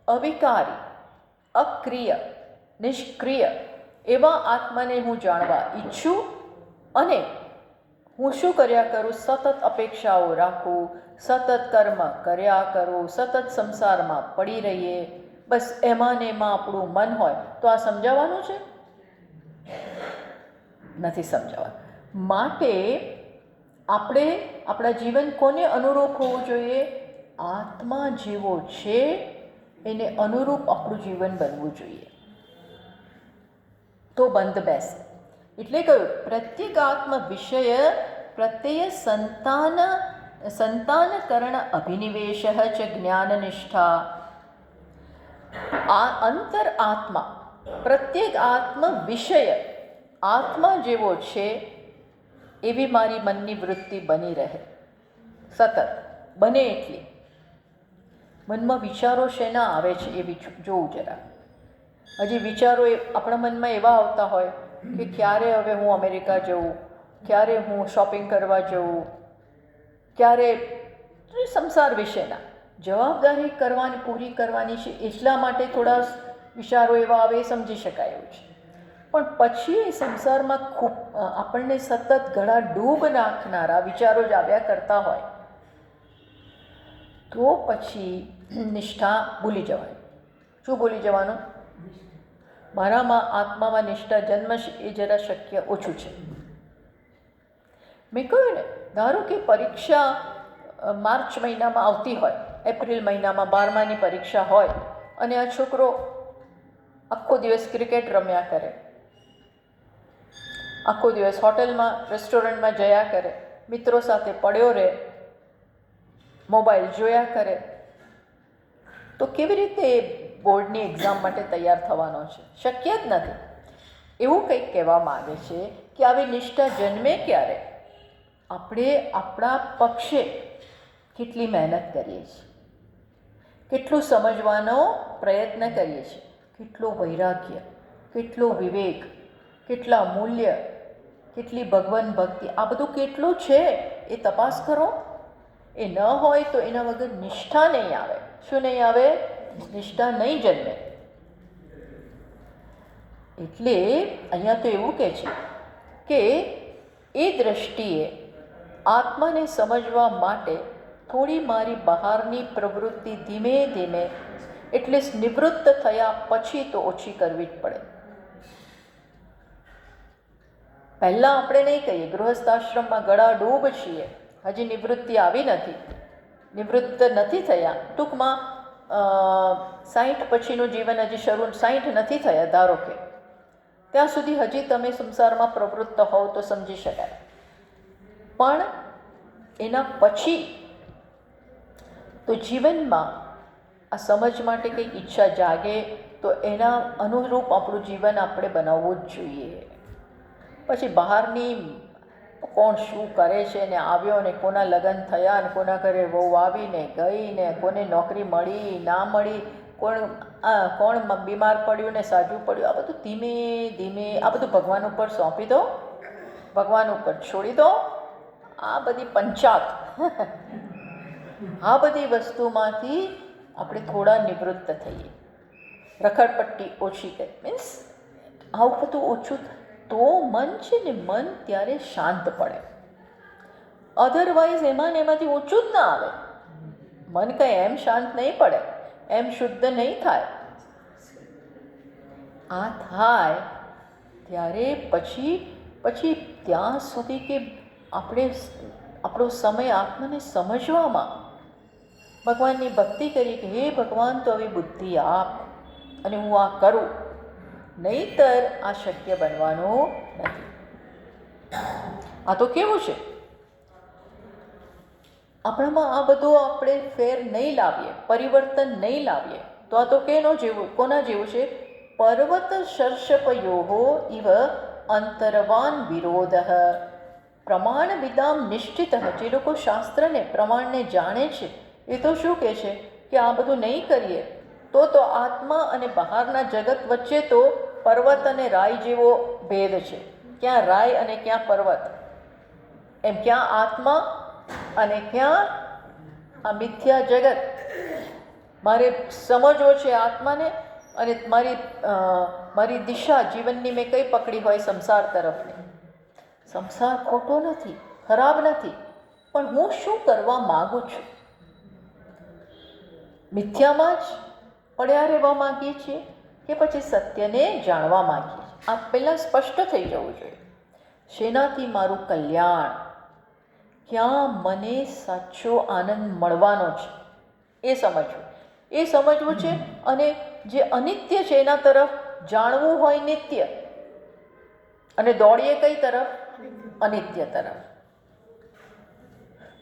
અવિકારી, અક્રિય, નિષ્ક્રિય એવા આત્માને હું જાણવા ઈચ્છું અને હું શું કર્યા કરું? સતત અપેક્ષાઓ રાખું, સતત કર્મ કર્યા કરું, સતત સંસારમાં પડી રહીએ, બસ એમાં ને એમાં આપણું મન હોય તો આ સમજાવવાનું છે? નથી સમજાવવાનું. માટે આપણે આપણા જીવન કોને અનુરૂપ હોવું જોઈએ? આત્મા જેવો છે એને અનુરૂપ આપણું જીવન બનવું જોઈએ. તો બંધ બેસે. એટલે કહ્યું પ્રત્યેગાત્મ વિષય પ્રત્યય સંતાનકરણ અભિનિવેશ ચ જ્ઞાનનિષ્ઠા. આ અંતર આત્મા, પ્રત્યેક આત્મ વિષય, આત્મા જેવો છે એવી મારી મનની વૃત્તિ બની રહે, સતત બને એટલી. મનમાં વિચારો શેના આવે છે એ જોવું જરા. હજી વિચારો આપણા મનમાં એવા આવતા હોય કે ક્યારે હવે હું અમેરિકા જઉં, ક્યારે હું શોપિંગ કરવા જઉં, ક્યારે સંસાર વિશેના જવાબદારી પૂરી કરવાની છે એટલા માટે થોડા વિચારો એવા આવે, એ સમજી શકાય એવું છે. પણ પછી એ સંસારમાં ખૂબ આપણને સતત ગળા ડૂબ નાખનારા વિચારો જ આવ્યા કરતા હોય તો પછી નિષ્ઠા ભૂલી જવાય. શું ભૂલી જવાનું? મારામાં આત્મામાં નિષ્ઠા જન્મશે એ જરા શક્ય ઓછું છે. મેં કહ્યું ને, ધારો કે પરીક્ષા માર્ચ મહિનામાં આવતી હોય, એપ્રિલ મહિનામાં 12માની પરીક્ષા હોય અને આ છોકરો આખો દિવસ ક્રિકેટ રમ્યા કરે, આખો દિવસ હોટલમાં રેસ્ટોરન્ટમાં જયા કરે, મિત્રો સાથે પડ્યો રહે, મોબાઈલ જોયા કરે, તો કેવી રીતે બોર્ડની એક્ઝામ માટે તૈયાર થવાનો છે? શક્ય જ નથી. એવું કંઈક કહેવા માગે છે કે આવી નિષ્ઠા જન્મે ક્યારે? આપણે આપણા પક્ષે કેટલી મહેનત કરીએ છીએ, કેટલું સમજવાનો પ્રયત્ન કરીએ છીએ, કેટલો વૈરાગ્ય, કેટલો વિવેક, કેટલા મૂલ્ય, કેટલી ભગવાન ભક્તિ, આ બધું કેટલું છે એ તપાસ કરો. એ ન હોય તો એના વગર નિષ્ઠા નહીં આવે. શું નહીં આવે? નિષ્ઠા નહીં જન્મે. એટલે અહીંયા તો એવું કહે છે કે એ દ્રષ્ટિએ આત્માને સમજવા માટે થોડી મારી બહારની પ્રવૃત્તિ ધીમે ધીમે એટલે નિવૃત્ત થયા પછી તો ઓછી કરવી જ પડે. પહેલાં આપણે નહીં કહીએ, ગૃહસ્થાશ્રમમાં ગળા ડૂબ છીએ, હજી નિવૃત્તિ આવી નથી, નિવૃત્ત નથી થયા. ટૂંકમાં 60 પછીનું જીવન હજી શરૂ, 60 નથી થયા ધારો કે, ત્યાં સુધી હજી તમે સંસારમાં પ્રવૃત્ત હોવ તો સમજી શકાય. પણ એના પછી તો જીવનમાં આ સમજ માટે કંઈક ઈચ્છા જાગે તો એના અનુરૂપ આપણું જીવન આપણે બનાવવું જ જોઈએ. પછી બહારની કોણ શું કરે છે ને આવ્યો ને કોના લગ્ન થયા ને કોના ઘરે વહુ આવીને ગઈ ને કોને નોકરી મળી ના મળી, કોણ બીમાર પડ્યું ને સાજું પડ્યું, આ બધું ધીમે ધીમે આ બધું ભગવાન ઉપર સોંપી દો, ભગવાન ઉપર છોડી દો. આ બધી પંચાત આ બધી વસ્તુમાંથી આપણે થોડા નિવૃત્ત થઈએ, રખડપટ્ટી ઓછી કરી, મીન્સ આવું બધું ઓછું તો મન છે ને મન ત્યારે શાંત પડે. અધરવાઇઝ એમાં ને એમાંથી ઓછું જ ના આવે. મન કંઈ એમ શાંત નહીં પડે, એમ શુદ્ધ નહીં થાય. આ થાય ત્યારે પછી ત્યાં સુધી કે આપણે આપણો સમય આત્માને સમજવામાં, ભગવાનની ભક્તિ કરીએ કે હે ભગવાન તો હવે બુદ્ધિ આપ અને હું આ કરું, નહીંતર આ શક્ય બનવાનું નથી. આ તો કેવું છે, આપણામાં આ બધું આપણે ફેર નહીં લાવીએ, પરિવર્તન નહીં લાવીએ તો આ તો કોના જેવું છે? પર્વત શર્ષપયોહો ઇવ અંતરવાન વિરોધ પ્રમાણ વિદામ નિશ્ચિત. જે લોકો શાસ્ત્રને પ્રમાણને જાણે છે એ તો શું કહે છે કે આ બધું નહીં કરીએ તો આત્મા અને બહારના જગત વચ્ચે તો પર્વત અને રાઈ જેવો ભેદ છે. ક્યાં રાઈ અને ક્યાં પર્વત, એમ ક્યાં આત્મા અને ક્યાં આ મિથ્યા જગત. મારે સમજવો છે આત્માને અને મારી દિશા જીવનની મેં કઈ પકડી હોય સંસાર તરફની. સંસાર ખોટો નથી, ખરાબ નથી, પણ હું શું કરવા માગું છું? મિથ્યામાં જ પડ્યા રહેવા માગીએ છીએ કે પછી સત્યને જાણવા માગીએ છીએ? આ પહેલાં સ્પષ્ટ થઈ જવું જોઈએ. શેનાથી મારું કલ્યાણ, ક્યાં મને સાચો આનંદ મળવાનો છે એ સમજવું છે. અને જે અનિત્ય છે એના તરફ જાણવું હોય નિત્ય, અને દોડીએ કઈ તરફ? અનિત્ય તરફ.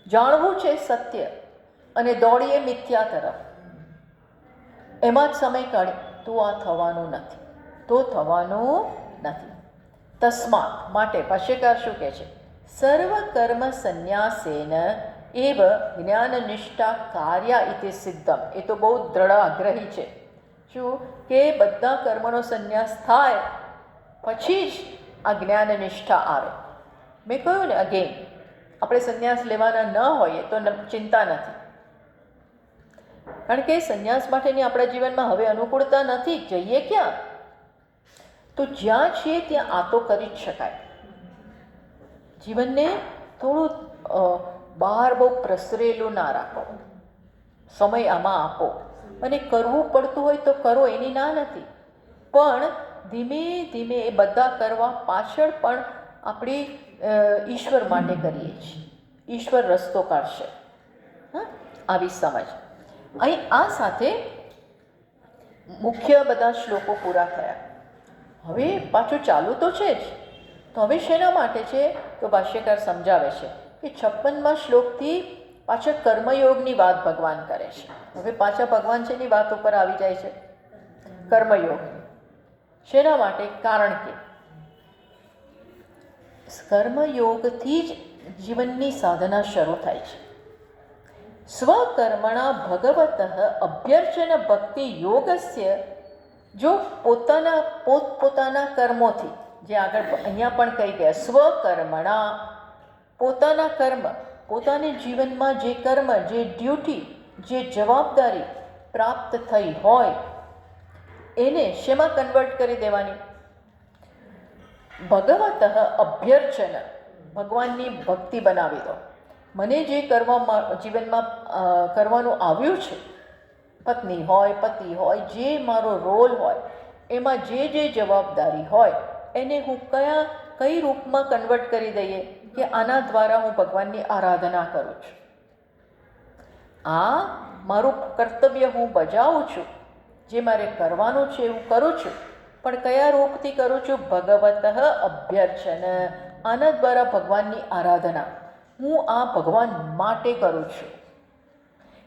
જાણવું છે સત્ય અને દોડીએ મિથ્યા તરફ. એમાં જ સમય કાઢે તો આ થવાનું નથી. તસ્માત માટે ભાષ્યકાર શું કહે છે? સર્વ કર્મ સંન્યાસેન એવ જ્ઞાનનિષ્ઠા કાર્ય ઇતિ સિદ્ધમ. એ તો બહુ દ્રઢ આગ્રહી છે. શું કે બધા કર્મનો સંન્યાસ થાય પછી જ આ જ્ઞાનનિષ્ઠા આવે. મેં કહ્યું ને અગેન, આપણે સંન્યાસ લેવાના ન હોઈએ તો ચિંતા નથી, કારણ કે સંન્યાસ માટેની આપણા જીવનમાં હવે અનુકૂળતા નથી. જઈએ ક્યાં? તો જ્યાં છીએ ત્યાં આ તો કરી જ શકાય. જીવનને થોડું બહાર બહુ પ્રસરેલું ના રાખો, સમય આમાં આપો, અને કરવું પડતું હોય તો કરો, એની ના નથી. પણ ધીમે ધીમે એ બધા કરવા પાછળ પણ આપણે ઈશ્વર માટે કરીએ છીએ. ઈશ્વર રસ્તો કાઢશે. આવી સમજ. અહીં આ સાથે મુખ્ય બધા શ્લોકો પૂરા થયા. હવે પાછું ચાલુ તો છે જ. તો હવે શેના માટે છે? તો ભાષ્યકાર સમજાવે છે કે 56મા શ્લોકથી પાછા કર્મયોગની વાત ભગવાન કરે છે. હવે પાછા ભગવાન છે એની વાત ઉપર આવી જાય છે, કર્મયોગ. શેના માટે? કારણ કે કર્મયોગથી જ જીવનની સાધના શરૂ થાય છે. સ્વકર્મણા ભગવત અભ્યર્ચન ભક્તિ યોગસ્ય. જો પોતપોતાના કર્મોથી, જે આગળ અહીંયા પણ કહી ગયા, સ્વકર્મણા, પોતાના કર્મ, પોતાને જીવનમાં જે કર્મ, જે ડ્યુટી, જે જવાબદારી પ્રાપ્ત થઈ હોય એને શેમાં કન્વર્ટ કરી દેવાની? ભગવત અભ્યર્ચન, ભગવાનની ભક્તિ બનાવી દો. મને જે જીવનમાં કરવાનું આવ્યું છે, પત્ની હોય, પતિ હોય, જે મારો રોલ હોય, એમાં જે જવાબદારી હોય એને હું કઈ રૂપમાં કન્વર્ટ કરી દઈએ કે આના દ્વારા હું ભગવાનની આરાધના કરું છું. આ મારું કર્તવ્ય હું બજાવું છું, જે મારે કરવાનું છે એવું કરું છું, પણ કયા રૂપથી કરું છું? ભગવત અભ્યર્ચન. આના દ્વારા ભગવાનની આરાધના હું આ ભગવાન માટે કરું છું.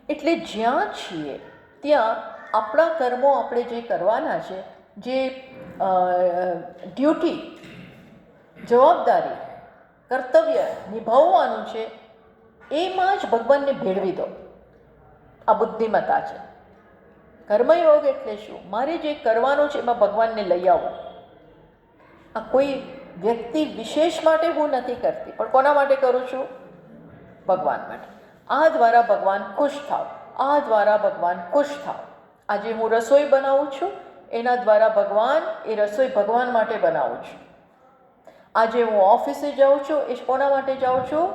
એટલે જ્યાં છીએ ત્યાં આપણા કર્મો આપણે જે કરવાના છે, જે ડ્યુટી, જવાબદારી, કર્તવ્ય નિભાવવાનું છે, એમાં જ ભગવાનને ભેળવી દો. આ બુદ્ધિમત્તા છે. કર્મયોગ એટલે શું? મારે જે કરવાનું છે એમાં ભગવાનને લઈ આવવું. આ કોઈ વ્યક્તિ વિશેષ માટે હું નથી કરતી, પણ કોના માટે કરું છું? ભગવાન માટે. આ દ્વારા ભગવાન ખુશ થાવ, આ દ્વારા ભગવાન ખુશ થાવ. આજે હું રસોઈ બનાવું છું, એના દ્વારા ભગવાન, એ રસોઈ ભગવાન માટે બનાવું છું. આજે હું ઓફિસે જાઉં છું, એ કોના માટે જાઉં છું?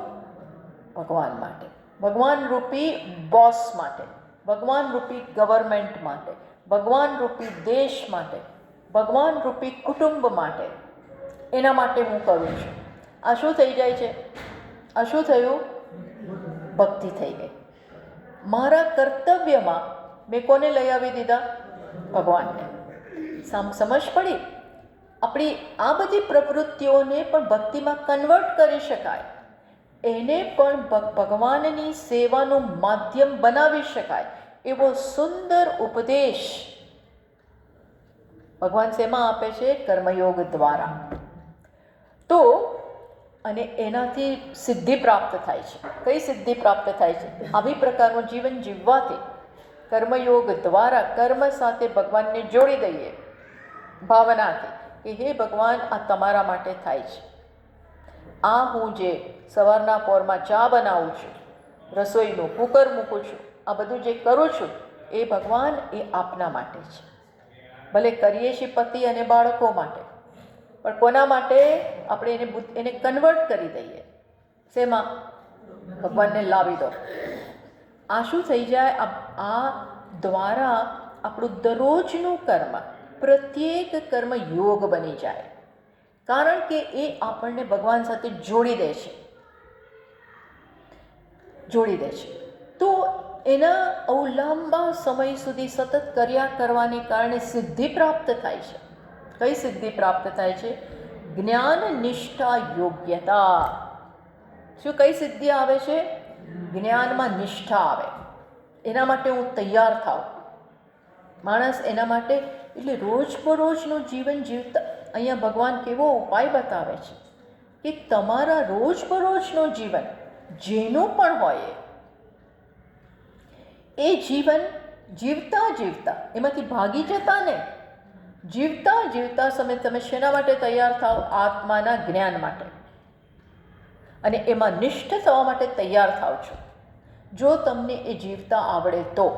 ભગવાન માટે. ભગવાન રૂપી બોસ માટે, ભગવાન રૂપી ગવર્મેન્ટ માટે, ભગવાન રૂપી દેશ માટે, ભગવાન રૂપી કુટુંબ માટે. એના માટે હું કરું છું. આ શું થઈ જાય છે? આ શું થયું? ભક્તિ થઈ ગઈ. મારા કર્તવ્યમાં મેં કોને લઈ આવી દીધા? ભગવાનને. સમજ પડી? આપણી આ બધી પ્રવૃત્તિઓને પણ ભક્તિમાં કન્વર્ટ કરી શકાય, એને પણ ભગવાનની સેવાનું માધ્યમ બનાવી શકાય, એવો સુંદર ઉપદેશ ભગવાન શેમાં આપે છે? કર્મયોગ દ્વારા. તો અને એનાથી સિદ્ધિ પ્રાપ્ત થાય છે. કઈ સિદ્ધિ પ્રાપ્ત થાય છે? આવી પ્રકારનું જીવન જીવવાથી, કર્મયોગ દ્વારા કર્મ સાથે ભગવાનને જોડી દઈએ ભાવનાથી કે હે ભગવાન, આ તમારા માટે થાય છે. આ હું જે સવારના પોરમાં ચા બનાવું છું, રસોઈનું કુકર મૂકું છું, આ બધું જે કરું છું, એ ભગવાન, એ આપના માટે છે. ભલે કરીએ છીએ પતિ અને બાળકો માટે, પણ કોના માટે? આપણે એને કન્વર્ટ કરી દઈએ. શેમાં? ભગવાનને લાવી દો. આ શું થઈ જાય? આ દ્વારા આપણું દરરોજનું કર્મ, પ્રત્યેક કર્મ યોગ બની જાય. કારણ કે એ આપણને ભગવાન સાથે જોડી દે છે. તો એના લાંબા સમય સુધી સતત કર્યા કરવાને કારણે સિદ્ધિ પ્રાપ્ત થાય છે. કઈ સિદ્ધિ પ્રાપ્ત થાય છે? જ્ઞાન નિષ્ઠા યોગ્યતા. શું કઈ સિદ્ધિ આવે છે? જ્ઞાનમાં નિષ્ઠા આવે. એના માટે હું તૈયાર થાઉં. માણસ એના માટે, એટલે રોજબરોજનું જીવન જીવતા અહીંયા ભગવાન કેવો ઉપાય બતાવે છે કે તમારા રોજબરોજનું જીવન જેનું પણ હોય, એ જીવન જીવતા જીવતા એમાંથી ભાગી જતા ને, જીવતા જીવતા સમય તમે શેના માટે તૈયાર થાવ? આત્માના જ્ઞાન માટે. અને એમાં નિષ્ઠ થવા માટે તૈયાર થાવ છો. જો તમને એ જીવતા આવડે તો,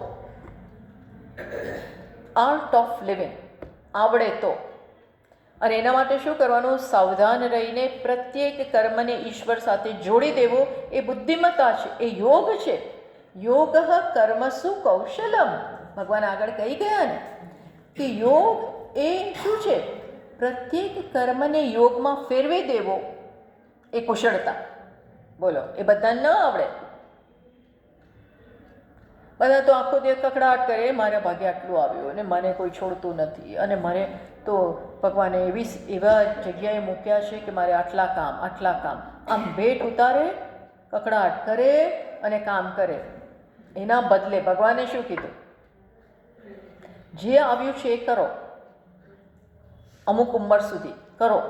આર્ટ ઓફ લિવિંગ આવડે તો. અને એના માટે શું કરવાનું? સાવધાન રહીને પ્રત્યેક કર્મને ઈશ્વર સાથે જોડી દેવો. એ બુદ્ધિમત્તા છે, એ યોગ છે. યોગ કર્મસુ કૌશલમ. ભગવાન આગળ કહી ગયા ને કે યોગ એ શું છે? પ્રત્યેક કર્મને યોગમાં ફેરવી દેવો, એ કુશળતા. બોલો, એ બધાને ન આવડે. બધા તો આખો દિવસ કકડાટ કરે, મારા ભાગે આટલું આવ્યું અને મને કોઈ છોડતું નથી, અને મને તો ભગવાને એવા જગ્યાએ મૂક્યા છે કે મારે આટલા કામ. આમ ભેટ ઉતારે, કકડાટ કરે અને કામ કરે. એના બદલે ભગવાને શું કીધું? જે આવ્યું છે એ કરો, અમુક ઉંમર સુધી કરો,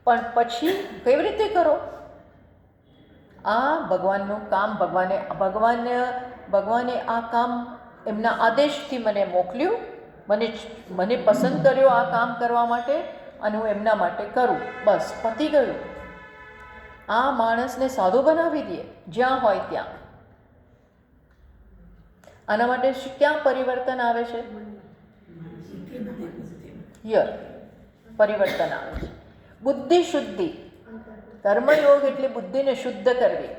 પણ પછી કેવી રીતે કરો? આ ભગવાનનું કામ. ભગવાને આ કામ એમના આદેશથી મને મોકલ્યું, મને પસંદ કર્યો આ કામ કરવા માટે, અને હું એમના માટે કરું. બસ, પતી ગયું. આ માણસને સાધુ બનાવી દે જ્યાં હોય ત્યાં. આના માટે ક્યાં પરિવર્તન આવે છે? યર પરિવર્તન આવે છે. બુદ્ધિ શુદ્ધિ. કર્મયોગ એટલે બુદ્ધિને શુદ્ધ કરવી,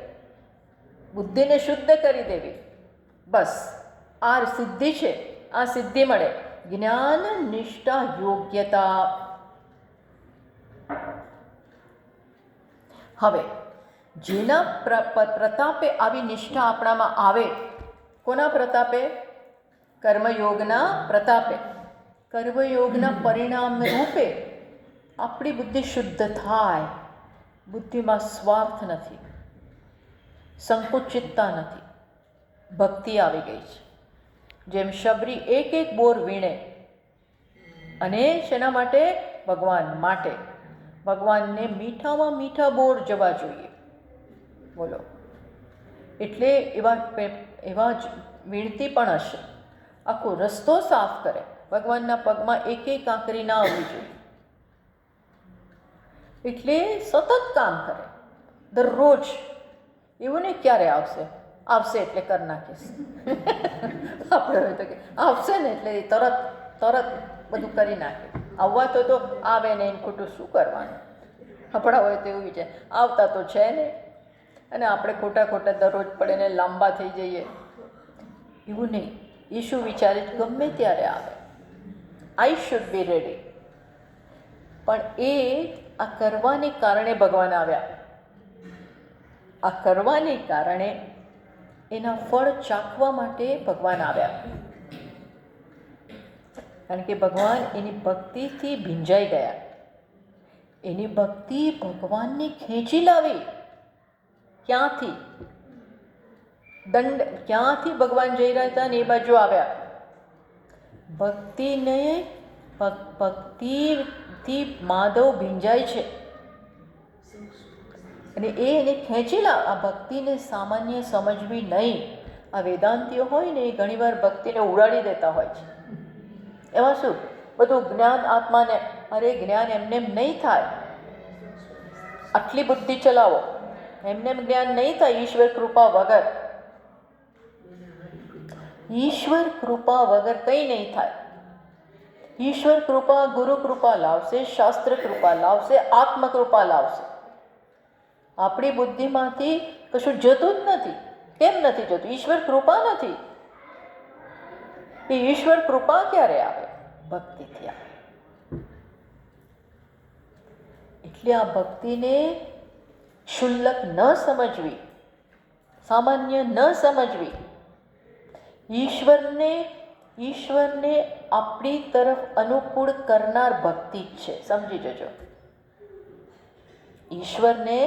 બુદ્ધિને શુદ્ધ કરી દેવી. બસ, આ સિદ્ધિ છે. આ સિદ્ધિ મળે. જ્ઞાન નિષ્ઠા યોગ્યતા. હવે જેના પ્રતાપે આવી નિષ્ઠા આપણામાં આવે, કોના પ્રતાપે? કર્મયોગના પ્રતાપે. કર્મયોગના પરિણામ રૂપે આપણી બુદ્ધિ શુદ્ધ થાય. બુદ્ધિમાં સ્વાર્થ નથી, સંકુચિતતા નથી, ભક્તિ આવી ગઈ છે. જેમ શબરી એક એક બોર વીણે, અને શેના માટે? ભગવાન માટે. ભગવાનને મીઠામાં મીઠા બોર જવા જોઈએ. બોલો, એટલે એવા જ વીણતી પણ હશે. આખો રસ્તો સાફ કરે. ભગવાનના પગમાં એક એક કાંકરી ના આવવી જોઈએ. એટલે સતત કામ કરે દરરોજ. એવું નહીં ક્યારે આવશે, આવશે એટલે કરી નાખીશ. આપણે હોય તો કે આવશે ને એટલે તરત બધું કરી નાખે. આવવા તો આવે ને એને ખોટું શું કરવાનું? આપણા હોય તો એવું વિચાર, આવતા તો છે ને, અને આપણે ખોટા દરરોજ પડે ને લાંબા થઈ જઈએ. એવું નહીં. એ શું વિચારે છે? ગમે ત્યારે આવે. I should be ready. પણ એ આ કરવાને કારણે ભગવાન આવ્યા. આ કરવાને કારણે એના ફળ ચાખવા માટે ભગવાન આવ્યા. કારણ કે ભગવાન એની ભક્તિથી ભીંજાઈ ગયા. એની ભક્તિ ભગવાનને ખેંચી લાવી. ક્યાંથી? ક્યાંથી ભગવાન જઈ રહ્યા હતા ને એ બાજુ આવ્યા. ભક્તિથી માધવ ભીંજાય છે, અને એને ખેંચી લાવ. આ ભક્તિને સામાન્ય સમજવી નહીં. આ વેદાંતિઓ હોય ને એ ઘણીવાર ભક્તિને ઉડાડી દેતા હોય છે. એમાં શું બધું જ્ઞાન આત્માને, અરે જ્ઞાન એમને નહીં થાય. આટલી બુદ્ધિ ચલાવો, એમને જ્ઞાન નહીં થાય ઈશ્વર કૃપા વગર. ઈશ્વર કૃપા વગર કંઈ નહીં થાય. ઈશ્વર કૃપા ગુરુ કૃપા લાવશે, શાસ્ત્ર કૃપા લાવશે, આત્મકૃપા લાવશે. આપણી બુદ્ધિમાંથી કશું જતું જ નથી. કેમ નથી જતું? ઈશ્વર કૃપા નથી. એ ઈશ્વર કૃપા ક્યારે આવે? ભક્તિથી આવે. એટલે આ ભક્તિને ક્ષુલ્લક ન સમજવી, સામાન્ય ન સમજવી. ઈશ્વરને આપણી તરફ અનુકૂળ કરનાર ભક્તિ જ છે. સમજી જજો. ઈશ્વરને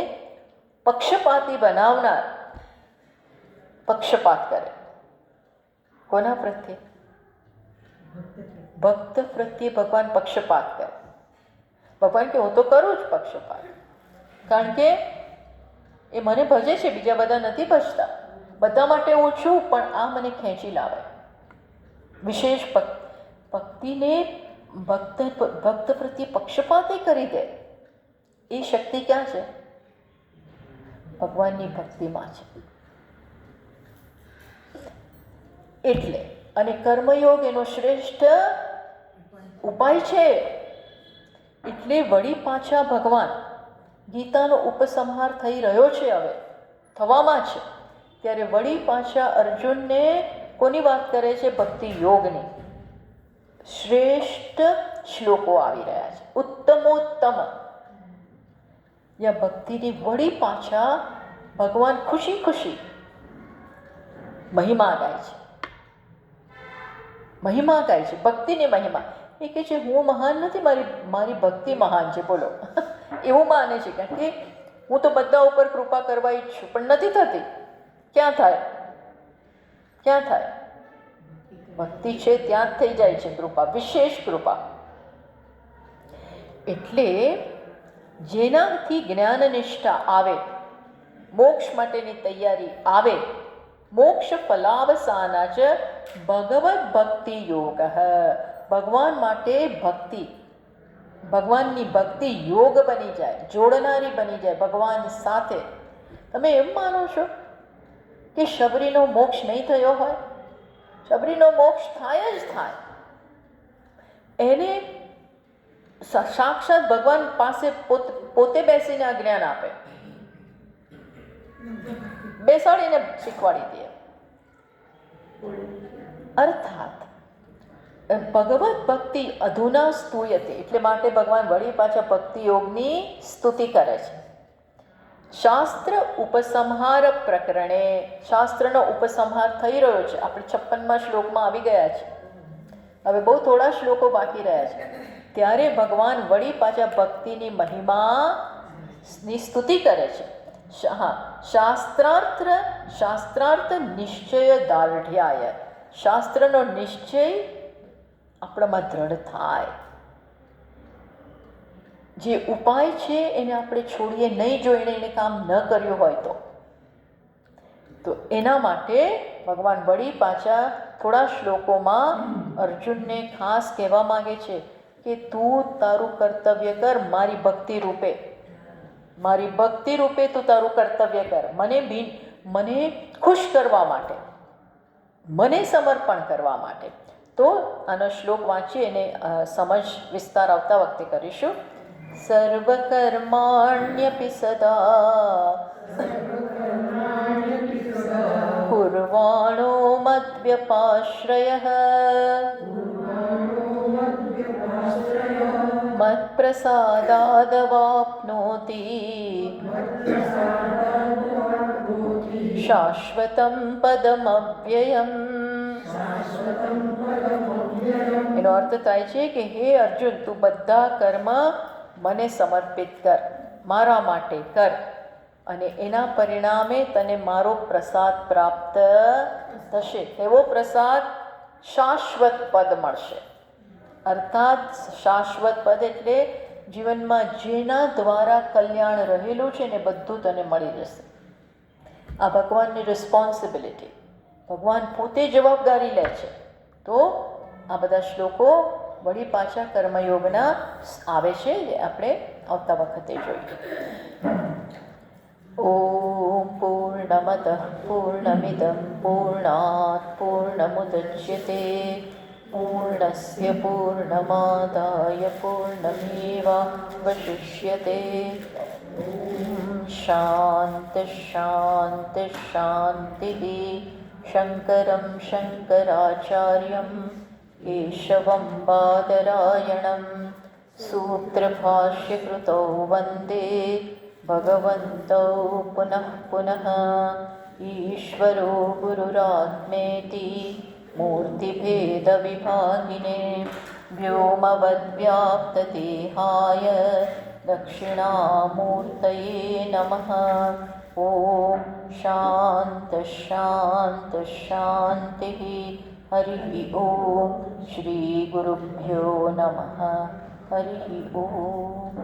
પક્ષપાતી બનાવનાર પક્ષપાત કરે. કોના પ્રત્યે? ભક્ત પ્રત્યે ભગવાન પક્ષપાત કરે. ભગવાન કે હું તો કરું જ પક્ષપાત, કારણ કે એ મને ભજે છે, બીજા બધા નથી ભજતા. બધા માટે હું છું, પણ આ મને ખેંચી લાવે. વિશેષ ભક્તિને ભક્ત પ્રત્યે પક્ષપાત કરી દે. એ શક્તિ ક્યાં છે? ભગવાનની ભક્તિમાં છે. એટલે અને કર્મયોગ એનો શ્રેષ્ઠ ઉપાય છે. એટલે વળી પાછા ભગવાન ગીતાનો ઉપસંહાર થઈ રહ્યો છે, હવે થવામાં છે. ત્યારે વળી પાછા અર્જુનને કોની વાત કરે છે? ભક્તિ યોગની. શ્રેષ્ઠ શ્લોકો આવી રહ્યા છે, ઉત્તમોત્તમ. યા ભક્તિની વળી પાછા ભગવાન ખુશી ખુશી મહિમા ગાય છે. મહિમા ગાય છે, ભક્તિની મહિમા. એ કહે છે હું મહાન નથી, મારી ભક્તિ મહાન છે. બોલો, એવું માને છે. કારણ કે હું તો બધા ઉપર કૃપા કરવા ઈચ્છું, પણ નથી થતી. ક્યાં થાય? ક્યાં થાય? ભક્તિ છે ત્યાં જ થઈ જાય છે કૃપા, વિશેષ કૃપા. એટલે જેનાથી જ્ઞાન નિષ્ઠા આવે, મોક્ષ માટેની તૈયારી આવે, મોક્ષ ફલાવસાના જ ભગવદ ભક્તિ યોગ. ભગવાન માટે ભક્તિ, ભગવાનની ભક્તિ યોગ બની જાય, જોડનારી બની જાય ભગવાન સાથે. તમે એમ માનો છો કે શબરીનો મોક્ષ નહીં થયો હોય? શબરીનો મોક્ષ થાય જ થાય. એને સાક્ષાત ભગવાન પાસે પોતે બેસીને આ જ્ઞાન આપે, બેસાડીને શીખવાડી દે. અર્થાત ભગવત ભક્તિ અધુના સ્તુયતે. એટલે માટે ભગવાન વળી પાછા ભક્તિ યોગની સ્તુતિ કરે છે. શાસ્ત્ર ઉપસંહાર પ્રકરણે, શાસ્ત્રનો ઉપસંહાર થઈ રહ્યો છે. આપણે 56મા શ્લોકમાં આવી ગયા છે. હવે બહુ થોડા શ્લોકો બાકી રહ્યા છે. ત્યારે ભગવાન વળી પાછા ભક્તિની મહિમાની સ્તુતિ કરે છે. શાસ્ત્રાર્થ નિશ્ચય દાર્ઢ્યાય. શાસ્ત્રનો નિશ્ચય આપણામાં દ્રઢ થાય. જે ઉપાય છે એને આપણે છોડીએ નહીં, જો એને કામ ન કર્યું હોય તો એના માટે ભગવાન વળી પાછા થોડા શ્લોકોમાં અર્જુનને ખાસ કહેવા માગે છે કે તું તારું કર્તવ્ય કર મારી ભક્તિ રૂપે. મારી ભક્તિ રૂપે તું તારું કર્તવ્ય કર, મને ખુશ કરવા માટે, મને સમર્પણ કરવા માટે. તો આનો શ્લોક વાંચી એને સમજ વિસ્તાર આવતા વખતે કરીશું. સર્વકર્માણ્યપી સદા કુર્વાણો મદ્વ્યપાશ્રયઃ મત્પ્રસાદાદવાપ્નોતિ શાશ્વતમ પદમવ્યયમ. એનો અર્થ થાય છે કે હે અર્જુન, તું બધા કર્મ મને સમર્પિત કર, મારા માટે કર, અને એના પરિણામે તને મારો પ્રસાદ પ્રાપ્ત થશે. એવો પ્રસાદ શાશ્વત પદ મળશે. અર્થાત શાશ્વત પદ એટલે જીવનમાં જેના દ્વારા કલ્યાણ રહેલું છે ને બધું તને મળી જશે. આ ભગવાનની રિસ્પોન્સિબિલિટી, ભગવાન પોતે જવાબદારી લે છે. તો આ બધા શ્લોકો વળી પાછા કર્મયોગના આવે છે, એ આપણે આવતા વખતે જોઈએ. ઓમ પૂર્ણમદ પૂર્ણમિદં પૂર્ણાત પૂર્ણમુદચ્યતે પૂર્ણસ્ય પૂર્ણમાદાય પૂર્ણમેવાવશિષ્યતે. શાંતિ શાંતિ શાંતિ. શંકરં શંકરાચાર્યં કેશવં બાદરાયણં સૂત્રભાષ્યકૃતૌ વંદે ભગવन्तौ પુનઃ પુનઃ. ઈશ્વરો ગુરુરાત્મેતિ મૂર્તિભેદવિભાગિને વ્યોમવદ્વ્યાપ્તદેહાય દક્ષિણામૂર્તયે નમઃ. ઓમ શાંતિ શાંતિ શાંતિ. હરિ ઓમ. શ્રી ગુરુભ્યો નમઃ. હરિ ઓમ.